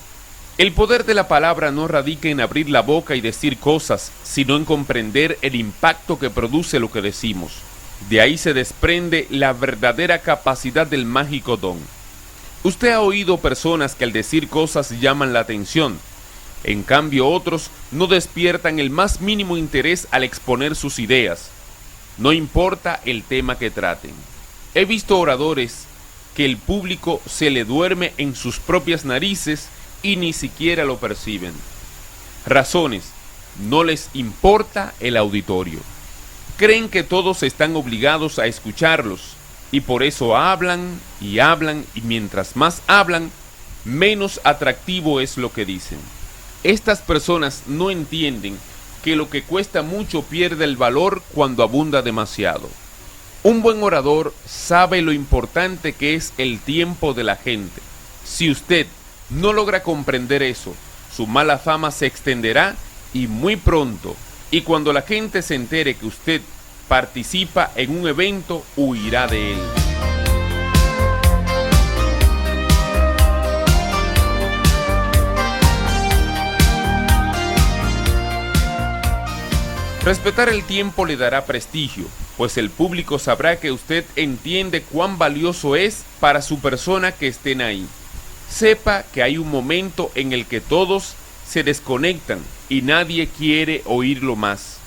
El poder de la palabra no radica en abrir la boca y decir cosas, sino en comprender el impacto que produce lo que decimos. De ahí se desprende la verdadera capacidad del mágico don. Usted ha oído personas que al decir cosas llaman la atención. En cambio, otros no despiertan el más mínimo interés al exponer sus ideas. No importa el tema que traten. He visto oradores que el público se le duerme en sus propias narices y ni siquiera lo perciben. Razones: no les importa el auditorio. Creen que todos están obligados a escucharlos y por eso hablan y hablan, y mientras más hablan, menos atractivo es lo que dicen. Estas personas no entienden que lo que cuesta mucho pierde el valor cuando abunda demasiado. Un buen orador sabe lo importante que es el tiempo de la gente. Si usted no logra comprender eso, su mala fama se extenderá y muy pronto, y cuando la gente se entere que usted participa en un evento, huirá de él. Respetar el tiempo le dará prestigio, pues el público sabrá que usted entiende cuán valioso es para su persona que estén ahí. Sepa que hay un momento en el que todos se desconectan y nadie quiere oírlo más.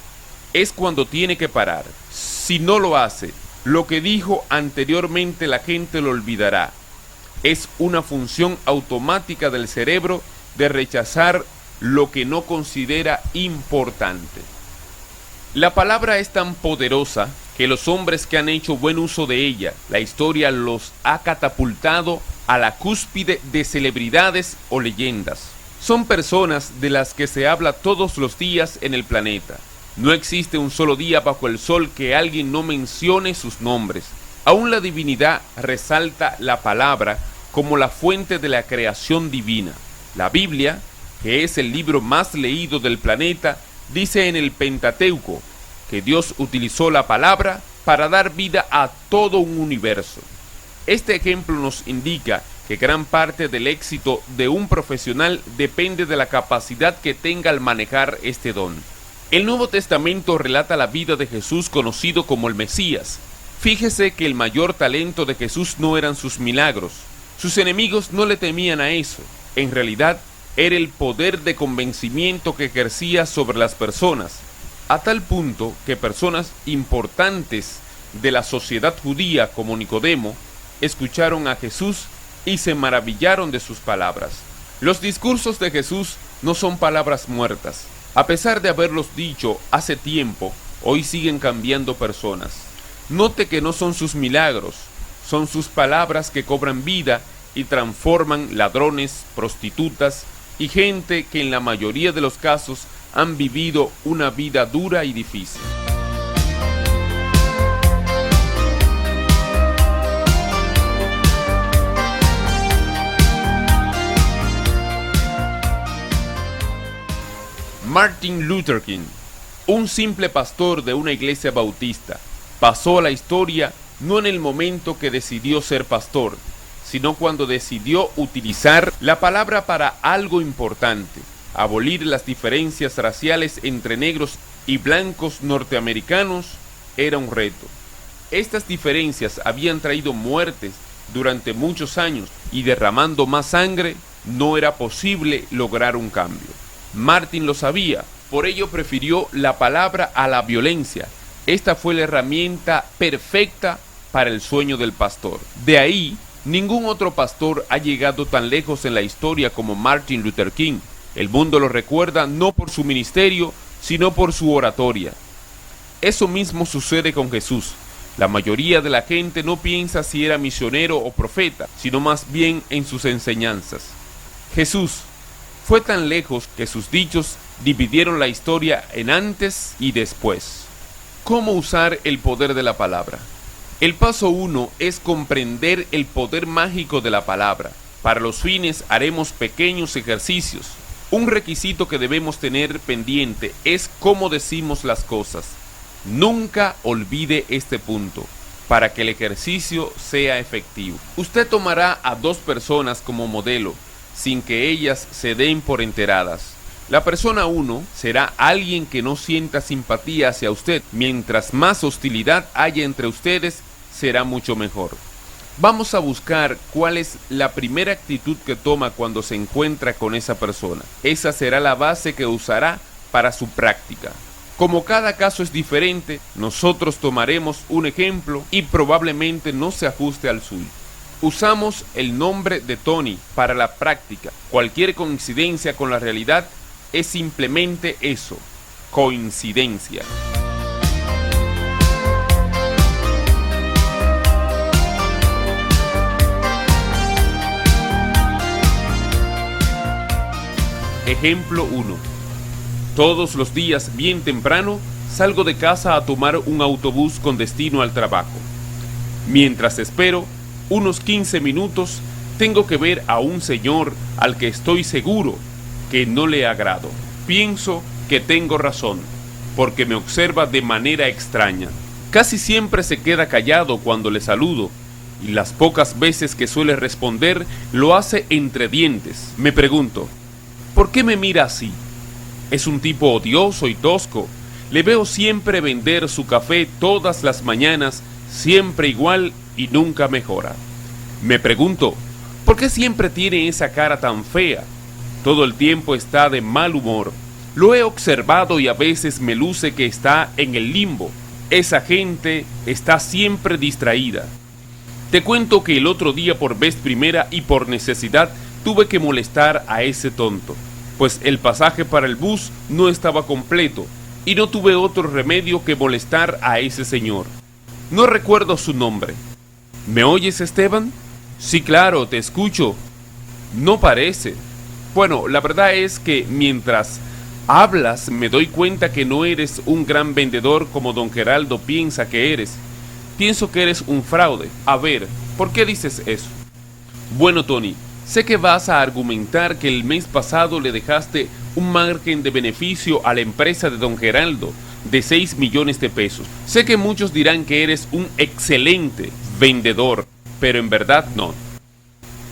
Es cuando tiene que parar. Si no lo hace, lo que dijo anteriormente la gente lo olvidará. Es una función automática del cerebro de rechazar lo que no considera importante. La palabra es tan poderosa que los hombres que han hecho buen uso de ella, la historia los ha catapultado a la cúspide de celebridades o leyendas. Son personas de las que se habla todos los días en el planeta. No existe un solo día bajo el sol que alguien no mencione sus nombres. Aún la divinidad resalta la palabra como la fuente de la creación divina. La Biblia, que es el libro más leído del planeta, dice en el Pentateuco que Dios utilizó la palabra para dar vida a todo un universo. Este ejemplo nos indica que gran parte del éxito de un profesional depende de la capacidad que tenga al manejar este don. El Nuevo Testamento relata la vida de Jesús, conocido como el Mesías. Fíjese que el mayor talento de Jesús no eran sus milagros. Sus enemigos no le temían a eso. En realidad, era el poder de convencimiento que ejercía sobre las personas, a tal punto que personas importantes de la sociedad judía como Nicodemo escucharon a Jesús y se maravillaron de sus palabras. Los discursos de Jesús no son palabras muertas. A pesar de haberlos dicho hace tiempo, hoy siguen cambiando personas. Note que no son sus milagros, son sus palabras que cobran vida y transforman ladrones, prostitutas y gente que en la mayoría de los casos han vivido una vida dura y difícil. Martin Luther King, un simple pastor de una iglesia bautista, pasó a la historia no en el momento que decidió ser pastor, sino cuando decidió utilizar la palabra para algo importante: abolir las diferencias raciales entre negros y blancos norteamericanos era un reto. Estas diferencias habían traído muertes durante muchos años y derramando más sangre no era posible lograr un cambio. Martin lo sabía, por ello prefirió la palabra a la violencia. Esta fue la herramienta perfecta para el sueño del pastor. De ahí, ningún otro pastor ha llegado tan lejos en la historia como Martin Luther King. El mundo lo recuerda no por su ministerio, sino por su oratoria. Eso mismo sucede con Jesús. La mayoría de la gente no piensa si era misionero o profeta, sino más bien en sus enseñanzas. Jesús fue tan lejos que sus dichos dividieron la historia en antes y después. ¿Cómo usar el poder de la palabra? El paso 1 es comprender el poder mágico de la palabra. Para los fines haremos pequeños ejercicios. Un requisito que debemos tener pendiente es cómo decimos las cosas. Nunca olvide este punto para que el ejercicio sea efectivo. Usted tomará a 2 personas como modelo, sin que ellas se den por enteradas. La persona 1 será alguien que no sienta simpatía hacia usted. Mientras más hostilidad haya entre ustedes, será mucho mejor. Vamos a buscar cuál es la primera actitud que toma cuando se encuentra con esa persona. Esa será la base que usará para su práctica. Como cada caso es diferente, nosotros tomaremos un ejemplo y probablemente no se ajuste al suyo. Usamos el nombre de Tony para la práctica. Cualquier coincidencia con la realidad es simplemente eso, coincidencia. Ejemplo 1. Todos los días bien temprano salgo de casa a tomar un autobús con destino al trabajo. Mientras espero unos 15 minutos, tengo que ver a un señor al que estoy seguro que no le agrado. Pienso que tengo razón, porque me observa de manera extraña. Casi siempre se queda callado cuando le saludo, y las pocas veces que suele responder lo hace entre dientes. Me pregunto, ¿por qué me mira así? Es un tipo odioso y tosco. Le veo siempre vender su café todas las mañanas, siempre igual y nunca mejora. Me pregunto, ¿por qué siempre tiene esa cara tan fea? Todo el tiempo está de mal humor. Lo he observado y a veces me luce que está en el limbo. Esa gente está siempre distraída. Te cuento que el otro día por vez primera y por necesidad tuve que molestar a ese tonto, pues el pasaje para el bus no estaba completo y no tuve otro remedio que molestar a ese señor. No recuerdo su nombre. ¿Me oyes, Esteban? Sí, claro, te escucho. No parece. Bueno, la verdad es que mientras hablas me doy cuenta que no eres un gran vendedor como don Geraldo piensa que eres. Pienso que eres un fraude. A ver, ¿por qué dices eso? Bueno, Tony, sé que vas a argumentar que el mes pasado le dejaste un margen de beneficio a la empresa de don Geraldo de 6 millones de pesos. Sé que muchos dirán que eres un excelente vendedor, pero en verdad no.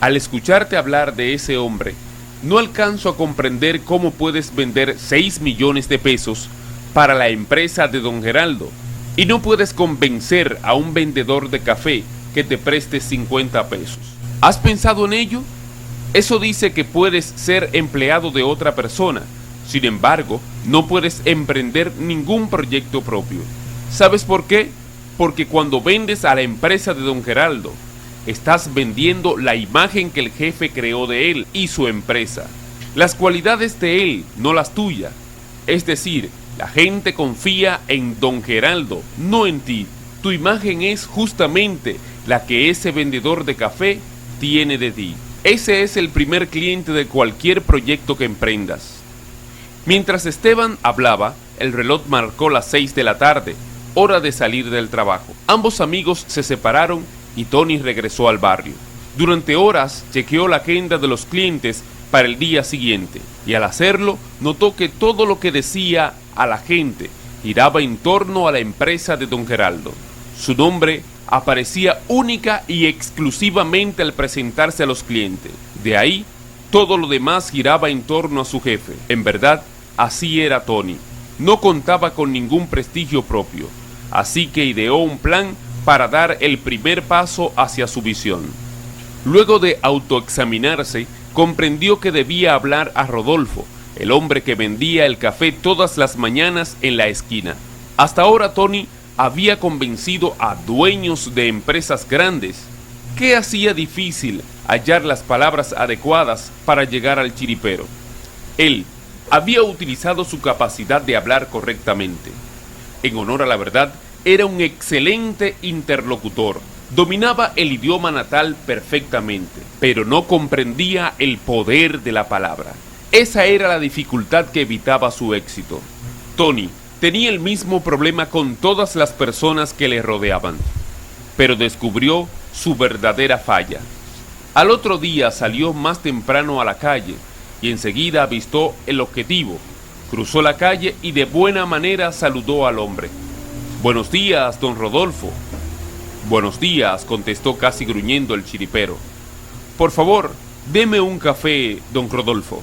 Al escucharte hablar de ese hombre, no alcanzo a comprender cómo puedes vender 6 millones de pesos para la empresa de don Geraldo y no puedes convencer a un vendedor de café que te preste 50 pesos. ¿Has pensado en ello? Eso dice que puedes ser empleado de otra persona. Sin embargo, no puedes emprender ningún proyecto propio. ¿Sabes por qué? Porque cuando vendes a la empresa de don Geraldo, estás vendiendo la imagen que el jefe creó de él y su empresa. Las cualidades de él, no las tuyas. Es decir, la gente confía en don Geraldo, no en ti. Tu imagen es justamente la que ese vendedor de café tiene de ti. Ese es el primer cliente de cualquier proyecto que emprendas. Mientras Esteban hablaba, el reloj marcó las 6 de la tarde, hora de salir del trabajo. Ambos amigos se separaron y Tony regresó al barrio. Durante horas chequeó la agenda de los clientes para el día siguiente y al hacerlo notó que todo lo que decía a la gente giraba en torno a la empresa de don Geraldo. Su nombre aparecía única y exclusivamente al presentarse a los clientes. De ahí, todo lo demás giraba en torno a su jefe. En verdad, así era Tony. No contaba con ningún prestigio propio, así que ideó un plan para dar el primer paso hacia su visión. Luego de autoexaminarse, comprendió que debía hablar a Rodolfo, el hombre que vendía el café todas las mañanas en la esquina. Hasta ahora Tony había convencido a dueños de empresas grandes. ¿Qué hacía difícil hallar las palabras adecuadas para llegar al chiripero? Él había utilizado su capacidad de hablar correctamente. En honor a la verdad, era un excelente interlocutor. Dominaba el idioma natal perfectamente, pero no comprendía el poder de la palabra. Esa era la dificultad que evitaba su éxito. Tony tenía el mismo problema con todas las personas que le rodeaban, pero descubrió su verdadera falla. Al otro día salió más temprano a la calle y enseguida avistó el objetivo. Cruzó la calle y de buena manera saludó al hombre. «Buenos días, don Rodolfo». «Buenos días», contestó casi gruñendo el chiripero. «Por favor, deme un café, don Rodolfo».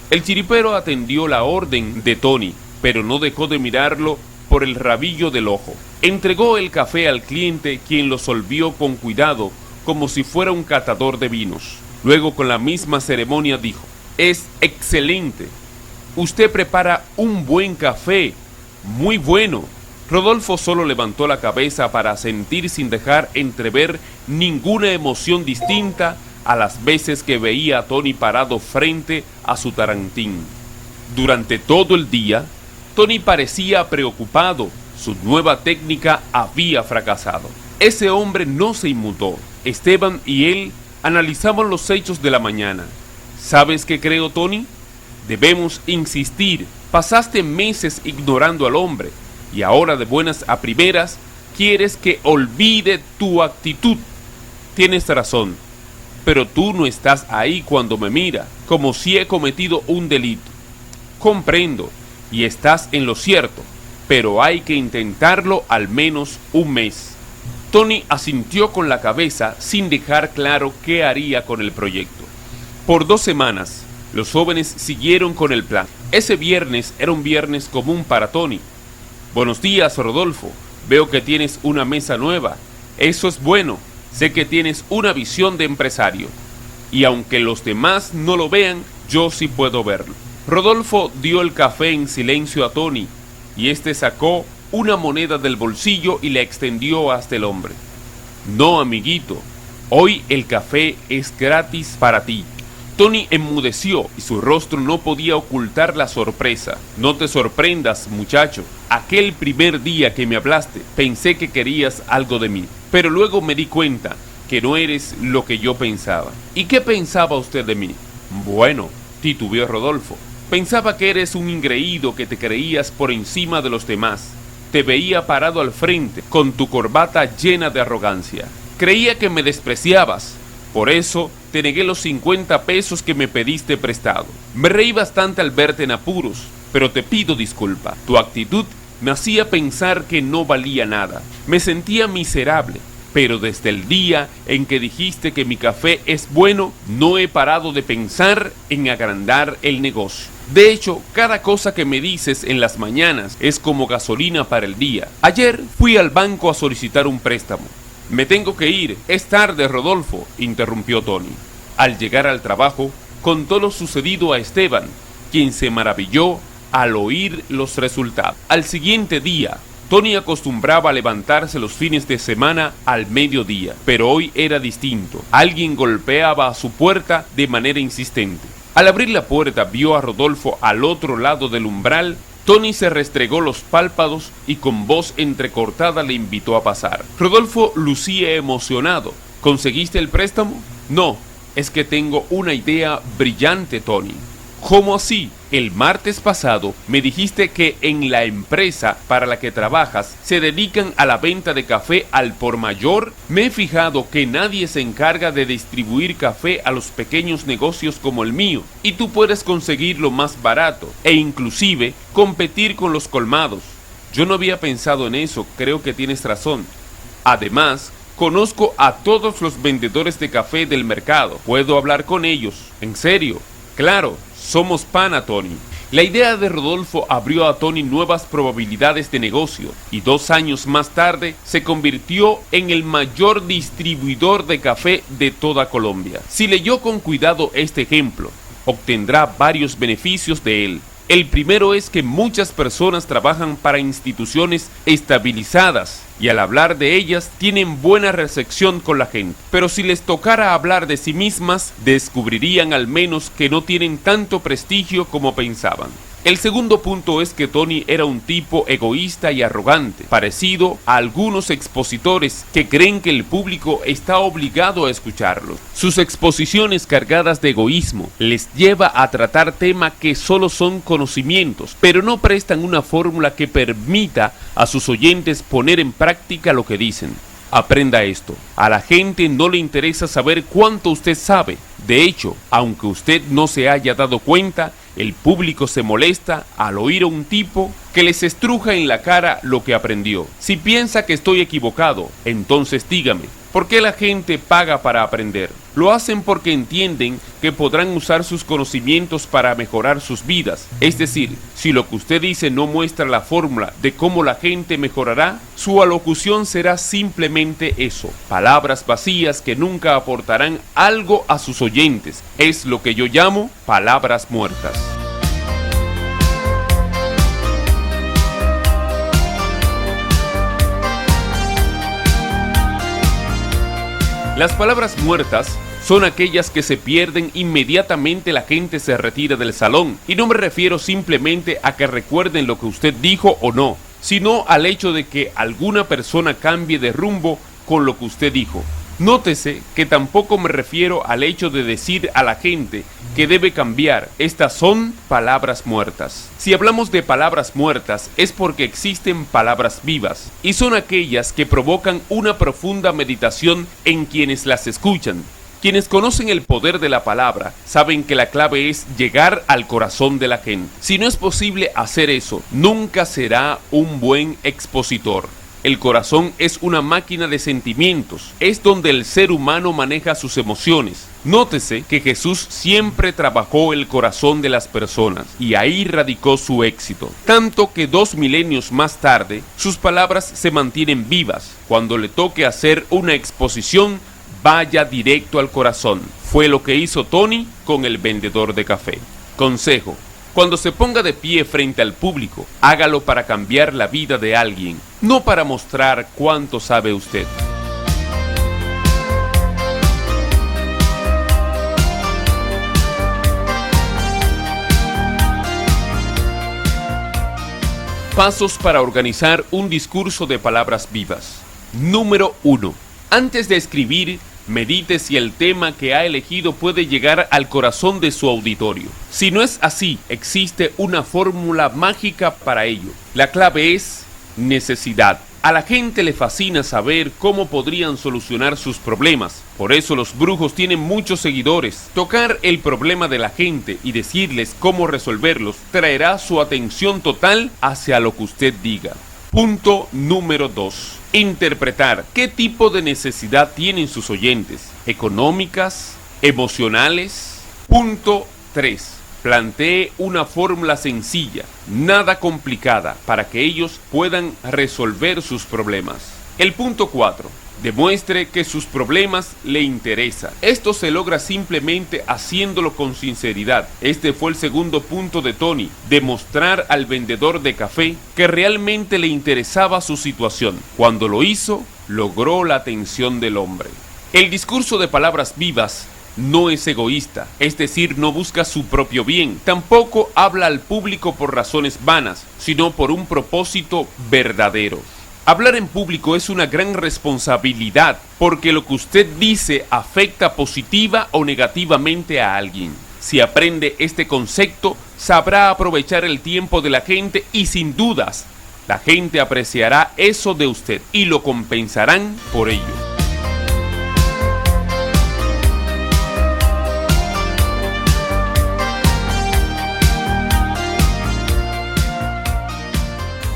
El chiripero atendió la orden de Tony, pero no dejó de mirarlo por el rabillo del ojo. Entregó el café al cliente, quien lo solvió con cuidado, como si fuera un catador de vinos. Luego, con la misma ceremonia, dijo: «Es excelente. Usted prepara un buen café, muy bueno». Rodolfo solo levantó la cabeza para asentir sin dejar entrever ninguna emoción distinta a las veces que veía a Tony parado frente a su tarantín. Durante todo el día, Tony parecía preocupado. Su nueva técnica había fracasado. Ese hombre no se inmutó. Esteban y él analizaban los hechos de la mañana. ¿Sabes qué creo, Tony? Debemos insistir. Pasaste meses ignorando al hombre y ahora de buenas a primeras quieres que olvide tu actitud. Tienes razón, pero tú no estás ahí cuando me mira, como si he cometido un delito. Comprendo, y estás en lo cierto, pero hay que intentarlo al menos un mes. Tony asintió con la cabeza sin dejar claro qué haría con el proyecto. Por 2 semanas, los jóvenes siguieron con el plan. Ese viernes era un viernes común para Tony. «Buenos días, Rodolfo. Veo que tienes una mesa nueva. Eso es bueno. Sé que tienes una visión de empresario. Y aunque los demás no lo vean, yo sí puedo verlo». Rodolfo dio el café en silencio a Tony, y este sacó una moneda del bolsillo y la extendió hasta el hombre. «No, amiguito. Hoy el café es gratis para ti». Tony enmudeció y su rostro no podía ocultar la sorpresa. «No te sorprendas, muchacho. Aquel primer día que me hablaste, pensé que querías algo de mí, pero luego me di cuenta que no eres lo que yo pensaba». «¿Y qué pensaba usted de mí?» «Bueno», titubeó Rodolfo, «pensaba que eres un ingreído, que te creías por encima de los demás. Te veía parado al frente, con tu corbata llena de arrogancia. Creía que me despreciabas. Por eso te negué los 50 pesos que me pediste prestado. Me reí bastante al verte en apuros, pero te pido disculpa. Tu actitud me hacía pensar que no valía nada. Me sentía miserable, pero desde el día en que dijiste que mi café es bueno, no he parado de pensar en agrandar el negocio. De hecho, cada cosa que me dices en las mañanas es como gasolina para el día. Ayer fui al banco a solicitar un préstamo. «Me tengo que ir, es tarde, Rodolfo», interrumpió Tony. Al llegar al trabajo, contó lo sucedido a Esteban, quien se maravilló al oír los resultados. Al siguiente día, Tony acostumbraba a levantarse los fines de semana al mediodía, pero hoy era distinto. Alguien golpeaba a su puerta de manera insistente. Al abrir la puerta, vio a Rodolfo al otro lado del umbral. Tony se restregó los párpados y con voz entrecortada le invitó a pasar. Rodolfo lucía emocionado. «¿Conseguiste el préstamo?» «No, es que tengo una idea brillante, Tony». «¿Cómo así? El martes pasado me dijiste que en la empresa para la que trabajas se dedican a la venta de café al por mayor. Me he fijado que nadie se encarga de distribuir café a los pequeños negocios como el mío, y tú puedes conseguirlo más barato e inclusive competir con los colmados». «Yo no había pensado en eso, creo que tienes razón. Además, conozco a todos los vendedores de café del mercado, puedo hablar con ellos». «¿En serio?» «Claro, somos pana, Tony». La idea de Rodolfo abrió a Tony nuevas probabilidades de negocio, y 2 años más tarde se convirtió en el mayor distribuidor de café de toda Colombia. Si leyó con cuidado este ejemplo, obtendrá varios beneficios de él. El primero es que muchas personas trabajan para instituciones estabilizadas y al hablar de ellas tienen buena recepción con la gente. Pero si les tocara hablar de sí mismas, descubrirían al menos que no tienen tanto prestigio como pensaban. El segundo punto es que Tony era un tipo egoísta y arrogante, parecido a algunos expositores que creen que el público está obligado a escucharlos. Sus exposiciones cargadas de egoísmo les lleva a tratar temas que solo son conocimientos, pero no prestan una fórmula que permita a sus oyentes poner en práctica lo que dicen. Aprenda esto, a la gente no le interesa saber cuánto usted sabe. De hecho, aunque usted no se haya dado cuenta, el público se molesta al oír a un tipo que les estruja en la cara lo que aprendió. Si piensa que estoy equivocado, entonces dígame, ¿por qué la gente paga para aprender? Lo hacen porque entienden que podrán usar sus conocimientos para mejorar sus vidas. Es decir, si lo que usted dice no muestra la fórmula de cómo la gente mejorará, su alocución será simplemente eso, palabras vacías que nunca aportarán algo a sus oyentes. Es lo que yo llamo palabras muertas. Las palabras muertas son aquellas que se pierden inmediatamente la gente se retira del salón. Y no me refiero simplemente a que recuerden lo que usted dijo o no, sino al hecho de que alguna persona cambie de rumbo con lo que usted dijo. Nótese que tampoco me refiero al hecho de decir a la gente que debe cambiar. Estas son palabras muertas. Si hablamos de palabras muertas es porque existen palabras vivas y son aquellas que provocan una profunda meditación en quienes las escuchan. Quienes conocen el poder de la palabra saben que la clave es llegar al corazón de la gente. Si no es posible hacer eso, nunca será un buen expositor. El corazón es una máquina de sentimientos, es donde el ser humano maneja sus emociones. Nótese que Jesús siempre trabajó el corazón de las personas y ahí radicó su éxito, tanto que 2 milenios más tarde sus palabras se mantienen vivas. Cuando le toque hacer una exposición, vaya directo al corazón. Fue lo que hizo Tony con el vendedor de café. Consejo: cuando se ponga de pie frente al público, hágalo para cambiar la vida de alguien, no para mostrar cuánto sabe usted. Pasos para organizar un discurso de palabras vivas. Número 1. Antes de escribir, medite si el tema que ha elegido puede llegar al corazón de su auditorio. Si no es así, existe una fórmula mágica para ello. La clave es necesidad. A la gente le fascina saber cómo podrían solucionar sus problemas. Por eso los brujos tienen muchos seguidores. Tocar el problema de la gente y decirles cómo resolverlos traerá su atención total hacia lo que usted diga. Punto número 2. Interpretar qué tipo de necesidad tienen sus oyentes. ¿Económicas? ¿Emocionales? Punto 3. Plantee una fórmula sencilla, nada complicada, para que ellos puedan resolver sus problemas. El punto 4. Demuestre que sus problemas le interesan. Esto se logra simplemente haciéndolo con sinceridad. Este fue el segundo punto de Tony: demostrar al vendedor de café que realmente le interesaba su situación. Cuando lo hizo, logró la atención del hombre. El discurso de palabras vivas no es egoísta, es decir, no busca su propio bien. Tampoco habla al público por razones vanas, sino por un propósito verdadero. Hablar en público es una gran responsabilidad, porque lo que usted dice afecta positiva o negativamente a alguien. Si aprende este concepto, sabrá aprovechar el tiempo de la gente y sin dudas, la gente apreciará eso de usted y lo compensarán por ello.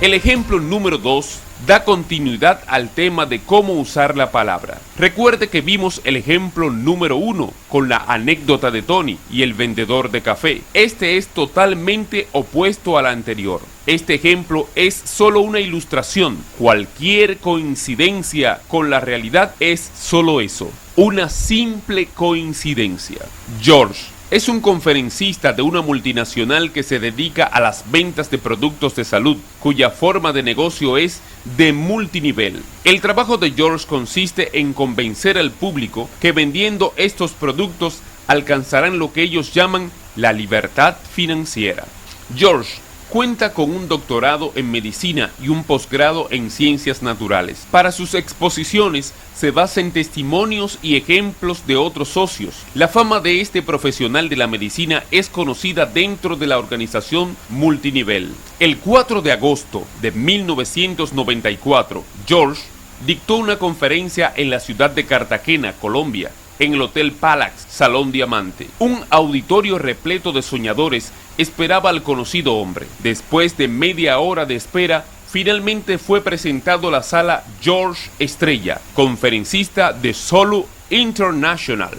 El ejemplo número 2 da continuidad al tema de cómo usar la palabra. Recuerde que vimos el ejemplo número 1 con la anécdota de Tony y el vendedor de café. Este es totalmente opuesto al anterior. Este ejemplo es solo una ilustración. Cualquier coincidencia con la realidad es solo eso, una simple coincidencia. George es un conferencista de una multinacional que se dedica a las ventas de productos de salud, cuya forma de negocio es de multinivel. El trabajo de George consiste en convencer al público que vendiendo estos productos alcanzarán lo que ellos llaman la libertad financiera. George cuenta con un doctorado en medicina y un posgrado en ciencias naturales. Para sus exposiciones se basa en testimonios y ejemplos de otros socios. La fama de este profesional de la medicina es conocida dentro de la organización multinivel. El 4 de agosto de 1994, George dictó una conferencia en la ciudad de Cartagena, Colombia, en el Hotel Palace, Salón Diamante. Un auditorio repleto de soñadores esperaba al conocido hombre. Después de media hora de espera, finalmente fue presentado a la sala George Estrella, conferencista de Solo International.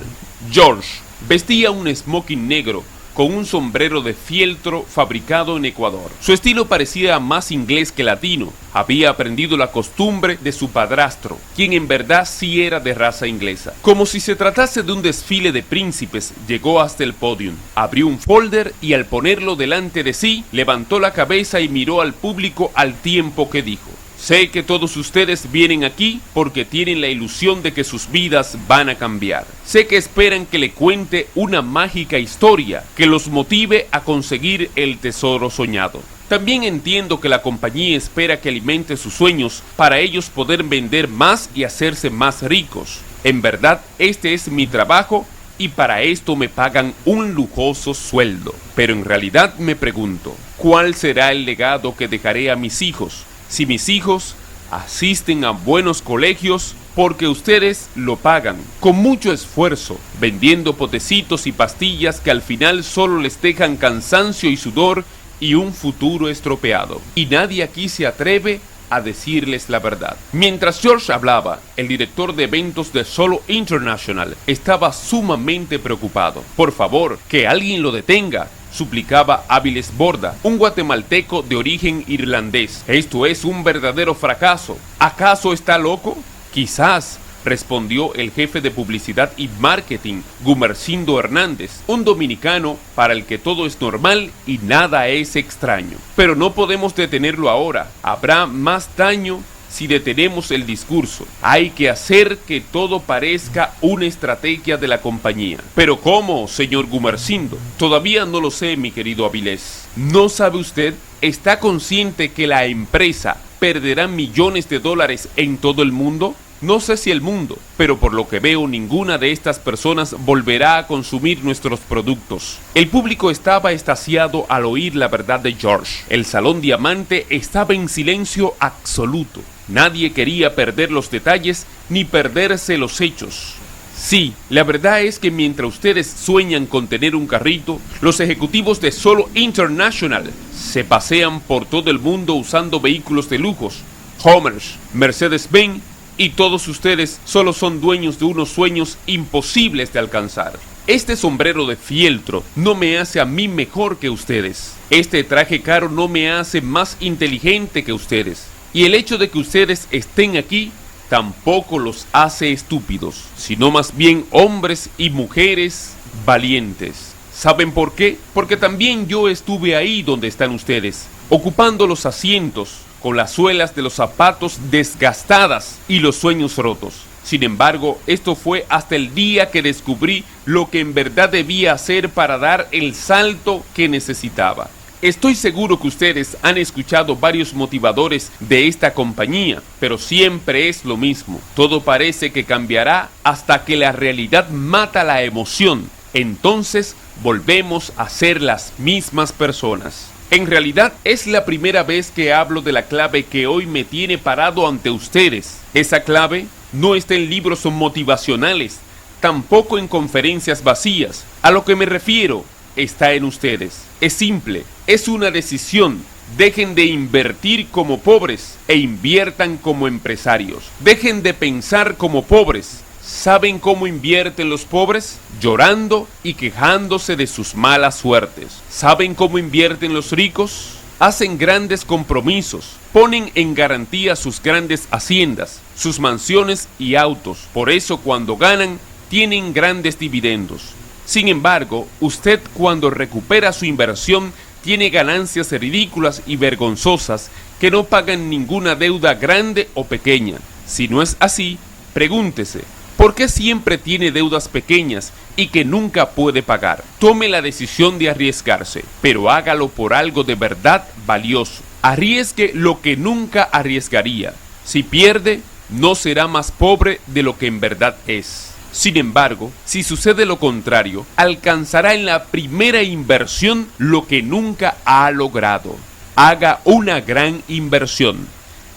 George vestía un smoking negro con un sombrero de fieltro fabricado en Ecuador. Su estilo parecía más inglés que latino. Había aprendido la costumbre de su padrastro, quien en verdad sí era de raza inglesa. Como si se tratase de un desfile de príncipes, llegó hasta el podio, abrió un folder y al ponerlo delante de sí, levantó la cabeza y miró al público al tiempo que dijo: sé que todos ustedes vienen aquí porque tienen la ilusión de que sus vidas van a cambiar. Sé que esperan que le cuente una mágica historia que los motive a conseguir el tesoro soñado. También entiendo que la compañía espera que alimente sus sueños para ellos poder vender más y hacerse más ricos. En verdad, este es mi trabajo y para esto me pagan un lujoso sueldo. Pero en realidad me pregunto, ¿cuál será el legado que dejaré a mis hijos? Si mis hijos asisten a buenos colegios porque ustedes lo pagan con mucho esfuerzo, vendiendo potecitos y pastillas que al final solo les dejan cansancio y sudor y un futuro estropeado. Y nadie aquí se atreve a decirles la verdad. Mientras George hablaba, el director de eventos de Solo International estaba sumamente preocupado. Por favor, que alguien lo detenga, suplicaba Áviles Borda, un guatemalteco de origen irlandés. Esto es un verdadero fracaso. ¿Acaso está loco? Quizás, respondió el jefe de publicidad y marketing, Gumercindo Hernández, un dominicano para el que todo es normal y nada es extraño. Pero no podemos detenerlo ahora. Habrá más daño si detenemos el discurso. Hay que hacer que todo parezca una estrategia de la compañía. ¿Pero cómo, señor Gumercindo? Todavía no lo sé, mi querido Avilés. ¿No sabe usted? ¿Está consciente que la empresa perderá millones de dólares en todo el mundo? No sé si el mundo, pero por lo que veo ninguna de estas personas volverá a consumir nuestros productos. El público estaba extasiado al oír la verdad de George. El Salón Diamante estaba en silencio absoluto. Nadie quería perder los detalles ni perderse los hechos. Sí, la verdad es que mientras ustedes sueñan con tener un carrito, los ejecutivos de Solo International se pasean por todo el mundo usando vehículos de lujos, Hummers, Mercedes-Benz, y todos ustedes solo son dueños de unos sueños imposibles de alcanzar. Este sombrero de fieltro no me hace a mí mejor que ustedes. Este traje caro no me hace más inteligente que ustedes. Y el hecho de que ustedes estén aquí tampoco los hace estúpidos, sino más bien hombres y mujeres valientes. ¿Saben por qué? Porque también yo estuve ahí donde están ustedes, ocupando los asientos, con las suelas de los zapatos desgastadas y los sueños rotos. Sin embargo, esto fue hasta el día que descubrí lo que en verdad debía hacer para dar el salto que necesitaba. Estoy seguro que ustedes han escuchado varios motivadores de esta compañía, pero siempre es lo mismo. Todo parece que cambiará hasta que la realidad mata la emoción. Entonces volvemos a ser las mismas personas. En realidad es la primera vez que hablo de la clave que hoy me tiene parado ante ustedes. Esa clave no está en libros motivacionales, tampoco en conferencias vacías. A lo que me refiero está en ustedes. Es simple, es una decisión. Dejen de invertir como pobres e inviertan como empresarios. Dejen de pensar como pobres. ¿Saben cómo invierten los pobres? Llorando y quejándose de sus malas suertes. ¿Saben cómo invierten los ricos? Hacen grandes compromisos, ponen en garantía sus grandes haciendas, sus mansiones y autos. Por eso cuando ganan, tienen grandes dividendos. Sin embargo, usted cuando recupera su inversión, tiene ganancias ridículas y vergonzosas que no pagan ninguna deuda grande o pequeña. Si no es así, pregúntese, ¿Por qué siempre tiene deudas pequeñas y que nunca puede pagar? Tome la decisión de arriesgarse, pero hágalo por algo de verdad valioso. Arriesgue lo que nunca arriesgaría. Si pierde, no será más pobre de lo que en verdad es. Sin embargo, si sucede lo contrario, alcanzará en la primera inversión lo que nunca ha logrado. Haga una gran inversión.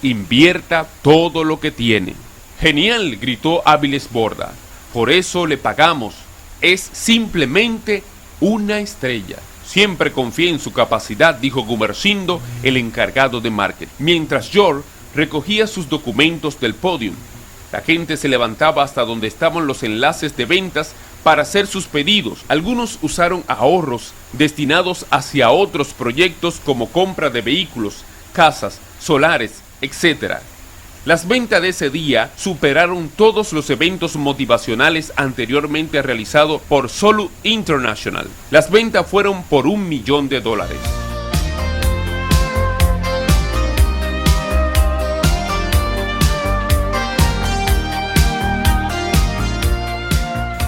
Invierta todo lo que tiene. ¡Genial!, gritó Avilés Borda. Por eso le pagamos. Es simplemente una estrella. Siempre confía en su capacidad, dijo Gumersindo, el encargado de marketing, mientras George recogía sus documentos del podium. La gente se levantaba hasta donde estaban los enlaces de ventas para hacer sus pedidos. Algunos usaron ahorros destinados hacia otros proyectos como compra de vehículos, casas, solares, etc. Las ventas de ese día superaron todos los eventos motivacionales anteriormente realizados por Solu International. Las ventas fueron por $1 millón.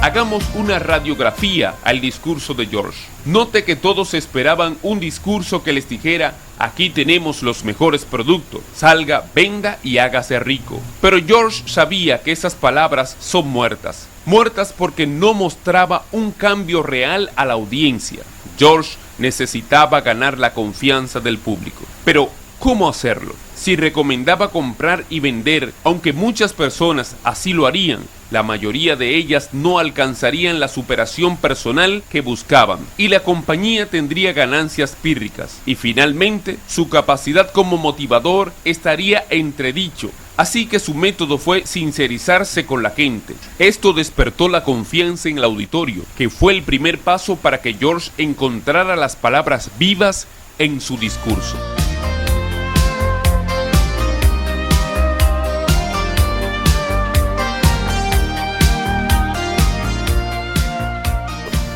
Hagamos una radiografía al discurso de George. Note que todos esperaban un discurso que les dijera: aquí tenemos los mejores productos, salga, venda y hágase rico. Pero George sabía que esas palabras son muertas. Muertas porque no mostraba un cambio real a la audiencia. George necesitaba ganar la confianza del público. Pero, ¿cómo hacerlo? Si recomendaba comprar y vender, aunque muchas personas así lo harían, la mayoría de ellas no alcanzarían la superación personal que buscaban y la compañía tendría ganancias pírricas. Y finalmente, su capacidad como motivador estaría entredicho. Así que su método fue sincerizarse con la gente. Esto despertó la confianza en el auditorio, que fue el primer paso para que George encontrara las palabras vivas en su discurso.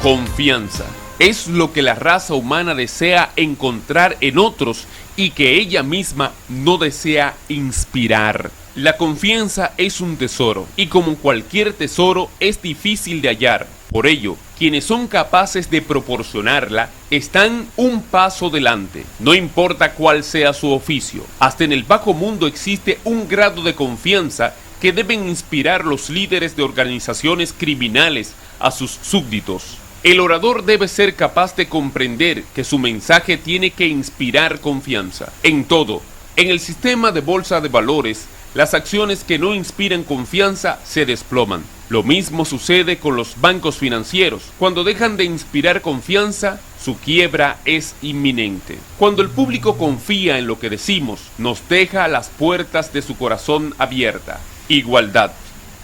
Confianza es lo que la raza humana desea encontrar en otros y que ella misma no desea inspirar. La confianza es un tesoro y como cualquier tesoro es difícil de hallar. Por ello, quienes son capaces de proporcionarla están un paso delante, no importa cuál sea su oficio. Hasta en el bajo mundo existe un grado de confianza que deben inspirar los líderes de organizaciones criminales a sus súbditos. El orador debe ser capaz de comprender que su mensaje tiene que inspirar confianza. En todo, en el sistema de bolsa de valores, las acciones que no inspiran confianza se desploman. Lo mismo sucede con los bancos financieros. Cuando dejan de inspirar confianza, su quiebra es inminente. Cuando el público confía en lo que decimos, nos deja las puertas de su corazón abiertas. Igualdad.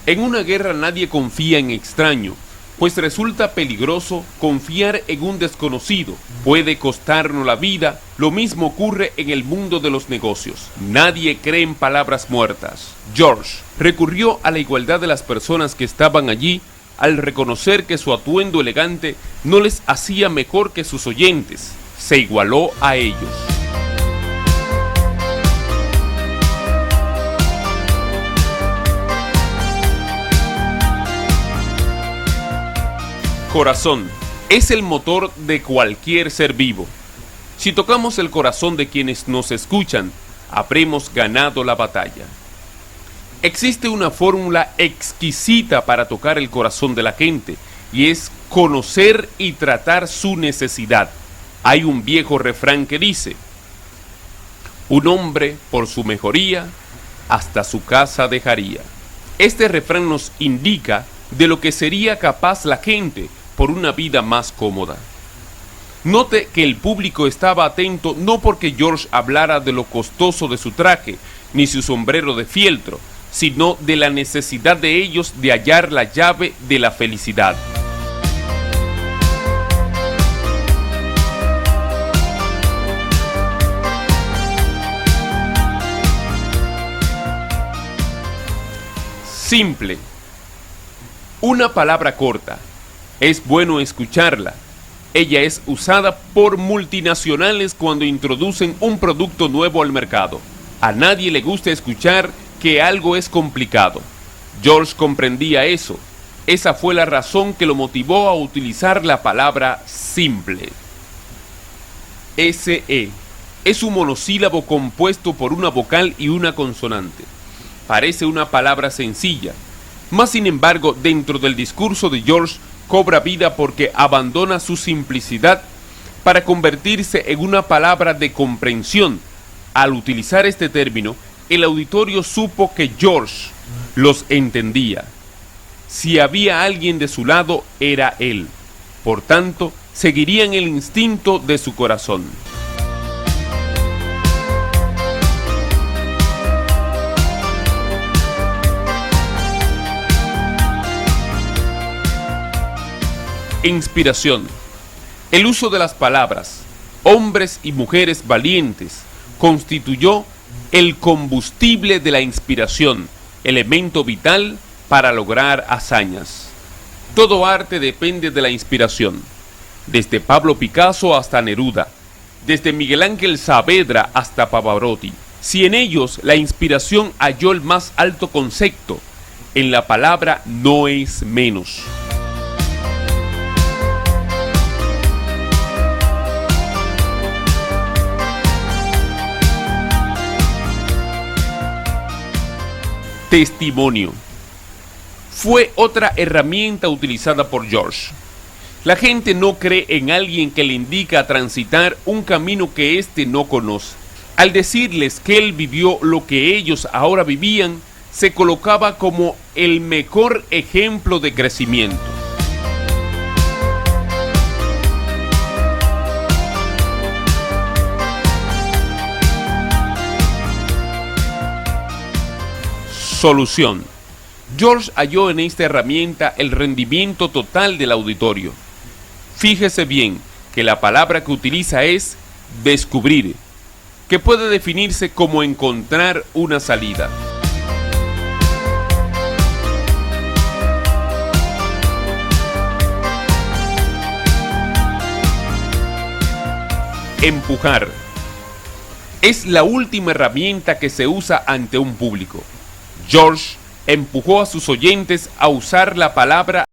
En una guerra nadie confía en extraño, pues resulta peligroso confiar en un desconocido. Puede costarnos la vida. Lo mismo ocurre en el mundo de los negocios. Nadie cree en palabras muertas. George recurrió a la igualdad de las personas que estaban allí al reconocer que su atuendo elegante no les hacía mejor que sus oyentes. Se igualó a ellos. Corazón es el motor de cualquier ser vivo. Si tocamos el corazón de quienes nos escuchan, habremos ganado la batalla. Existe una fórmula exquisita para tocar el corazón de la gente, y es conocer y tratar su necesidad. Hay un viejo refrán que dice: un hombre por su mejoría, hasta su casa dejaría. Este refrán nos indica de lo que sería capaz la gente por una vida más cómoda. Note que el público estaba atento no porque George hablara de lo costoso de su traje, ni su sombrero de fieltro, sino de la necesidad de ellos de hallar la llave de la felicidad. Simple. Una palabra corta. Es bueno escucharla. Ella es usada por multinacionales cuando introducen un producto nuevo al mercado. A nadie le gusta escuchar que algo es complicado. George comprendía eso. Esa fue la razón que lo motivó a utilizar la palabra simple. SE es un monosílabo compuesto por una vocal y una consonante. Parece una palabra sencilla, mas sin embargo dentro del discurso de George cobra vida porque abandona su simplicidad para convertirse en una palabra de comprensión. Al utilizar este término, el auditorio supo que George los entendía. Si había alguien de su lado, era él. Por tanto, seguirían el instinto de su corazón. Inspiración. El uso de las palabras, hombres y mujeres valientes, constituyó el combustible de la inspiración, elemento vital para lograr hazañas. Todo arte depende de la inspiración, desde Pablo Picasso hasta Neruda, desde Miguel Ángel Saavedra hasta Pavarotti. Si en ellos la inspiración halló el más alto concepto, en la palabra no es menos. Testimonio. Fue otra herramienta utilizada por George. La gente no cree en alguien que le indica transitar un camino que éste no conoce. Al decirles que él vivió lo que ellos ahora vivían, se colocaba como el mejor ejemplo de crecimiento. Solución. George halló en esta herramienta el rendimiento total del auditorio. Fíjese bien que la palabra que utiliza es descubrir, que puede definirse como encontrar una salida. Empujar. Es la última herramienta que se usa ante un público. George empujó a sus oyentes a usar la palabra